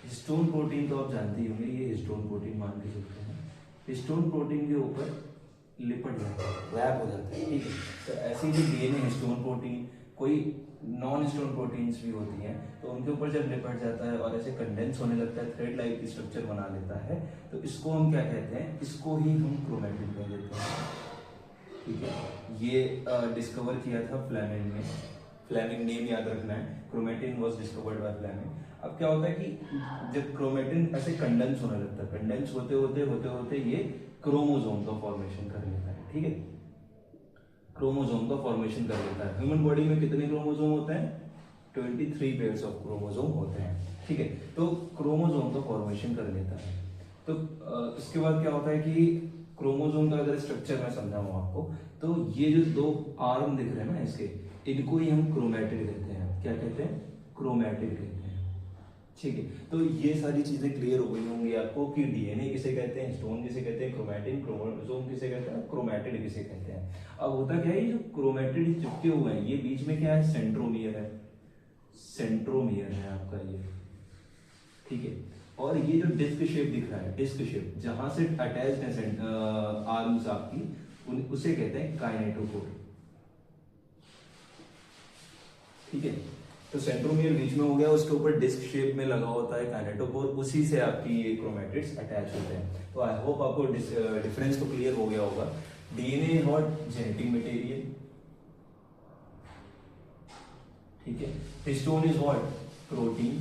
हिस्टोन प्रोटीन तो आप जानते ही होंगे, ये हिस्टोन प्रोटीन मान के चलते हैं, हिस्टोन प्रोटीन के ऊपर लिपट जाता है, रैप हो जाता है। ठीक है, तो ऐसे ही डीएनए हिस्टोन प्रोटीन, कोई नॉन हिस्टोन प्रोटीन्स भी होती हैं, तो उनके ऊपर जब लिपट जाता है और ऐसे कंडेंस होने लगता है, थ्रेड लाइक की स्ट्रक्चर बना लेता है, तो इसको हम क्या कहते हैं, इसको ही हम क्रोमैटिन कह देते हैं। ठीक है, ये डिस्कवर किया था फ्लेमिंग ने, फ्लेमिंग नेम याद रखना है, chromatin was discovered by Flemming. अब क्या होता है कि जब क्रोमैटिन ऐसे कंडेंस होने लगता है, कंडेंस होते ये क्रोमोसोम का फॉर्मेशन कर लेता है। ठीक है, क्रोमोसोम का फॉर्मेशन कर लेता है। ह्यूमन बॉडी में कितने क्रोमोसोम होते हैं? 23 पेयर्स ऑफ क्रोमोसोम होते हैं। ठीक है, तो क्रोमोसोम का फॉर्मेशन कर लेता है। तो इसके बाद क्या होता है कि क्रोमोसोम का अगर स्ट्रक्चर मैं समझाऊं आपको, तो ये जो दो आर्म दिख रहे हैं ना इसके, इनको ही हम क्रोमैटिड कहते हैं। क्या कहते हैं? क्रोमैटिड कहते हैं। ठीक है, तो ये सारी चीजें क्लियर हो गई होंगी आपको कि डीएनए किसे कहते हैं, हिस्टोन किसे कहते हैं, क्रोमैटिन, क्रोमोसोम किसे कहते हैं, क्रोमैटिड किसे कहते हैं। अब होता क्या है, ये जो क्रोमैटिड चिपके हुए हैं, ये बीच में क्या है, सेंट्रोमियर है, सेंट्रोमियर है आपका ये। ठीक है, और ये जो डिस्क शेप दिख रहा है, डिस्क शेप जहां से अटैच्ड है आर्म्स आपकी, उसे कहते हैं काइनेटोकोर। ठीक है, तो सेंट्रोमियर बीच में हो गया, उसके ऊपर डिस्क शेप में लगा होता है काइनेटोकोर, उसी से आपकी ये क्रोमैटिड्स अटैच होते हैं। तो आई होप आपको डिफरेंस तो क्लियर हो गया होगा। DNA is what? Genetic material. ठीक है, histone is what? Protein.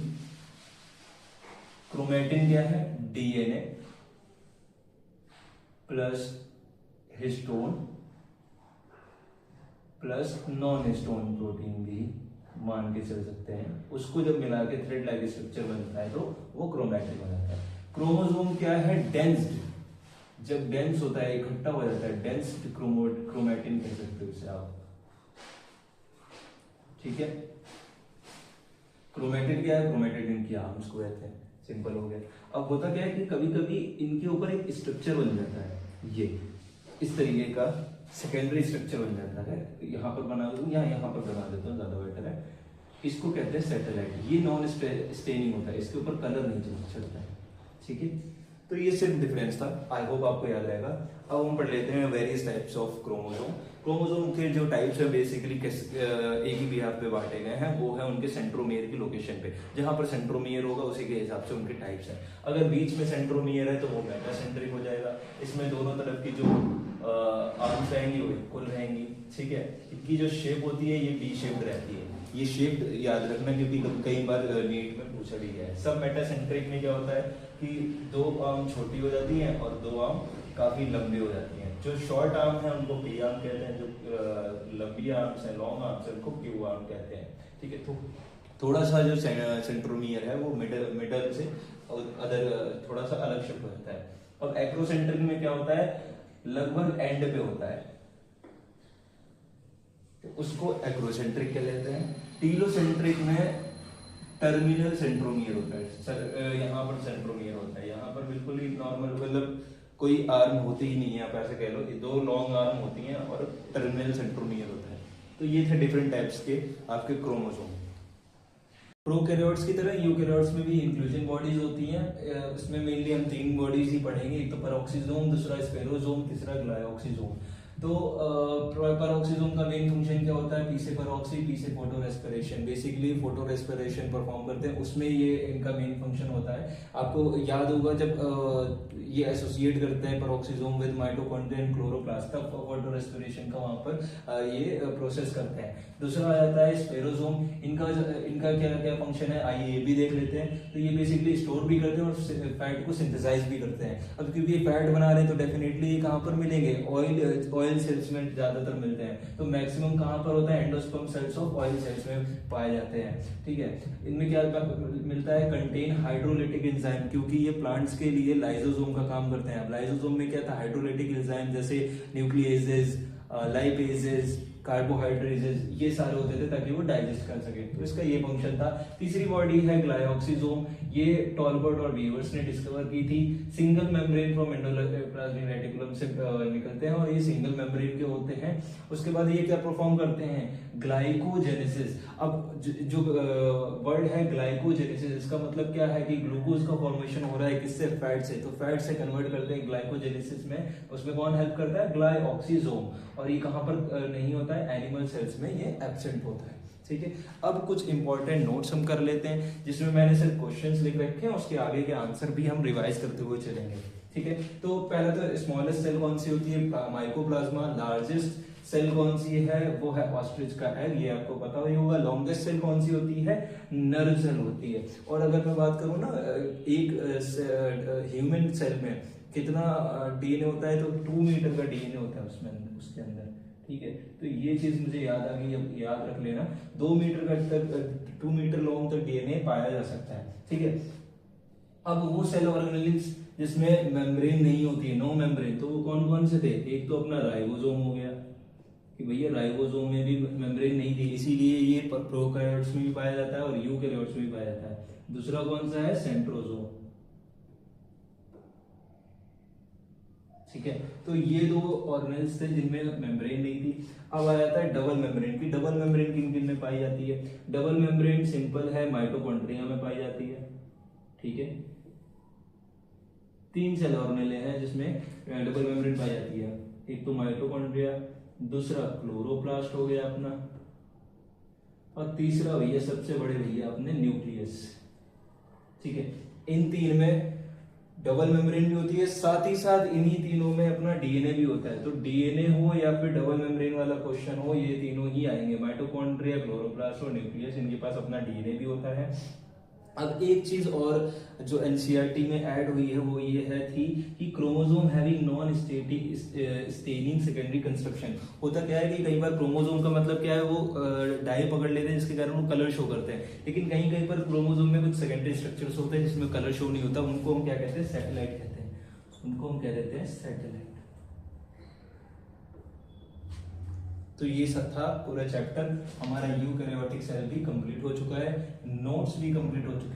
Chromatin क्या है? DNA plus histone plus non histone protein भी मान के चल सकते हैं। उसको जब मिला के थ्रेड लाइक स्ट्रक्चर बनता है तो वो क्रोमैटिन हो जाता है। क्रोमोसोम क्या है? डेंस्ड। जब डेंस होता है, इकट्ठा हो जाता है, डेंस्ड क्रोमैटिन कह सकते हो इसे आप। ठीक है, क्रोमैटिन क्या है? क्रोमैटिन इनकी आर्म्स को कहते हैं, सिंपल हो गया। अब होता क्या है कि कभी कभी इनके ऊपर एक स्ट्रक्चर बन जाता है, ये इस तरीके का सेकेंडरी स्ट्रक्चर बन जाता है। यहाँ पर बना दूं या यहाँ पर बना देता हूँ, ज्यादा बेटर है। इसको कहते हैं सैटेलाइट। ये नॉन स्टेनिंग होता है, इसके ऊपर कलर नहीं चढ़ता है। ठीक है, तो ये सिर्फ डिफरेंस था, आई होप आपको याद रहेगा। अब हम पढ़ लेते हैं various types of chromosome. Chromosome के जो टाइप्स है बेसिकली एक ही बिहार पे बांटे गए हैं, वो है उनके सेंट्रोमियर की लोकेशन पे। जहां पर सेंट्रोमियर होगा उसी के हिसाब से उनके टाइप्स हैं। अगर बीच में सेंट्रोमियर है तो वो मेटासेंट्रिक हो जाएगा। इसमें दोनों तरफ की जो आर्म्स रहेंगी वो इक्वल रहेंगी। ठीक है, इनकी जो शेप होती है ये डी शेप्ड रहती है। ये शेप याद रखना क्योंकि कई बार नीट में पूछा भी गया है। सब मेटासेंट्रिक में क्या होता है कि दो आर्म छोटी हो जाती हैं और दो आर्म काफी लंबी हो जाती हैं। जो शॉर्ट आर्म है उनको पी आर्म कहते हैं, जो लंबी आर्म्स हैं, लॉन्ग आर्म्स हैं, उनको क्यू आर्म कहते हैं। ठीक है, तो थोड़ा सा जो सेंट्रोमियर है वो मिडल से अदर थोड़ा सा अलग शिफ्ट होता है। अब एक्रोसेंट्रिक में क्या होता है, लगभग एंड पे होता है, तो उसको एक्रोसेंट्रिक कह लेते हैं। टीलोसेंट्रिक में टर्मिनल सेंट्रोमियर होता है, यहाँ पर सेंट्रोमियर होता है, यहाँ पर बिल्कुल ही नॉर्मल, मतलब कोई आर्म होती ही नहीं है, आप ऐसे कह लो। दो लॉन्ग आर्म होती हैं और टर्मिनल सेंट्रोमियर होता है। तो ये थे डिफरेंट टाइप्स के आपके क्रोमोसोम। प्रोकैरियोट्स की तरह यूकैरियोट्स में भी इंक्लूजन बॉडीज होती हैं। इसमें मेनली हम तीन बॉडीज ही पढ़ेंगे, एक तो पैरोक्सिसोम, दूसरा स्पेरोसोम, तीसरा ग्लाइकोसोम। तो पेरोक्सिसोम का मेन फंक्शन क्या होता है, पी से पेरोक्सी, पी से photo respiration, basically photo respiration perform करते हैं, उसमें ये इनका मेन फंक्शन होता है। आपको याद होगा जब ये एसोसिएट करते हैं peroxisome with mitochondria and chloroplast, तब फोटो रेस्पिरेशन का वहां पर ये प्रोसेस करते हैं। दूसरा आ जाता है स्पेरोसोम, इनका क्या क्या फंक्शन है आइए ये भी देख लेते हैं। तो ये बेसिकली स्टोर भी करते हैं और फैट को सिंथेसाइज भी करते हैं। अब क्योंकि ये फैट बना रहे हैं तो डेफिनेटली ये कहाँ पर मिलेंगे, ऑयल सेल्स में ज्यादातर मिलते हैं। तो मैक्सिमम कहाँ पर होता है, endosperm cells of oil cells में पाए जाते हैं। ठीक है, इनमें क्या मिलता है, कंटेन हाइड्रोलिटिक एंजाइम, क्योंकि ये प्लांट्स के लिए लाइसोसोम का काम करते हैं। अब लाइसोसोम में क्या था, हाइड्रोलिटिक एंजाइम जैसे न्यूक्लियेजेस, लाइपेजेस, कार्बोहाइड्रेजेस, ये सारे होते थे ताकि वो डाइजेस्ट कर सके। तो इसका ये फंक्शन था। तीसरी बॉडी है ग्लाइऑक्सिसोम, ये टॉलबर्ट और वीवर्स ने डिस्कवर की थी। Single membrane from endoplasmic reticulum से निकलते हैं और ये सिंगल मेम्ब्रेन के होते हैं। उसके बाद ये क्या परफॉर्म करते हैं, ग्लाइकोजेनेसिस। अब जो वर्ड है ग्लाइकोजेनेसिस, इसका मतलब क्या है कि ग्लूकोज का फॉर्मेशन हो रहा है किससे, फैट से, तो फैट से कन्वर्ट करते हैं ग्लाइकोजेनेसिस में। उसमें कौन हेल्प करता है, ग्लाइऑक्सिसोम। और ये कहां पर नहीं होता है, एनिमल सेल्स में ये एब्सेंट होता है। ठीक है, अब कुछ इंपॉर्टेंट नोट्स हम कर लेते हैं जिसमें मैंने सिर्फ क्वेश्चंस लिख रखे हैं, उसके आगे के आंसर भी हम रिवाइज करते हुए चलेंगे। ठीक है, तो पहला तो स्मॉलेस्ट सेल कौन सी होती है, माइकोप्लाज्मा। लार्जेस्ट सेल कौन सी है, वो है ऑस्ट्रिच का एग, ये आपको पता ही होगा। लॉन्गेस्ट सेल कौन सी होती है, नर्व सेल होती है। और अगर मैं बात करूं ना, एक ह्यूमन सेल में कितना डीएनए होता है, तो 2 मीटर का डीएनए होता है उसके अंदर। ठीक है, तो ये चीज मुझे याद आ गई, अब याद रख लेना। 2 मीटर का तक 2 मीटर लॉन्ग तक डीएनए पाया जा सकता है। ठीक है, अब वो सेल ऑर्गेनेल्स जिसमें मेम्ब्रेन नहीं होती है, नो मेम्ब्रेन, तो वो कौन कौन से थे, एक तो अपना राइबोसोम हो गया कि भैया राइबोसोम में भी मेम्ब्रेन नहीं थी, इसीलिए ये प्रोकैरियोट्स में भी पाया जाता है और यूकैरियोट्स में भी पाया जाता है। दूसरा कौन सा है, सेंट्रोसोम। ठीक है, तो ये 2 ऑर्गेनेल्स थे जिनमें मेम्ब्रेन नहीं थी। अब आ जाता है डबल मेम्ब्रेन की। डबल मेम्ब्रेन किन किन में पाई जाती है, डबल मेम्ब्रेन सिंपल है, माइटोकॉन्ड्रिया में पाई जाती है। ठीक है, 3 सेल ऑर्गेनेल हैं जिसमें डबल मेम्ब्रेन पाई जाती है। एक तो माइटोकॉन्ड्रिया, दूसरा क्लोरोप्लास्ट हो गया अपना, और तीसरा भैया सबसे बड़े भैया अपने न्यूक्लियस। ठीक है, इन 3 में डबल मेम्ब्रेन भी होती है, साथ ही साथ इन्हीं तीनों में अपना डीएनए भी होता है। तो डीएनए हो या फिर डबल मेम्ब्रेन वाला क्वेश्चन हो, ये तीनों ही आएंगे, माइटोकॉन्ड्रिया, क्लोरोप्लास्ट और न्यूक्लियस, इनके पास अपना डीएनए भी होता है। अब एक चीज और जो एनसीईआरटी में ऐड हुई है वो ये है थी कि chromosome having non static staining secondary constriction. होता क्या है कि कई बार क्रोमोसोम का मतलब क्या है, वो डाई पकड़ लेते हैं जिसके कारण वो कलर शो करते हैं, लेकिन कहीं कहीं पर क्रोमोसोम में कुछ सेकेंडरी स्ट्रक्चर्स होते हैं जिसमें कलर शो नहीं होता, उनको हम क्या कहते हैं, सैटेलाइट कहते हैं। उनको हम क्या कहते हैं, सैटेलाइट। तो ये सब था पूरा चैप्टर। हमारा यूकैरियोटिक सेल भी कंप्लीट हो चुका है, नोट्स भी कंप्लीट हो चुके हैं।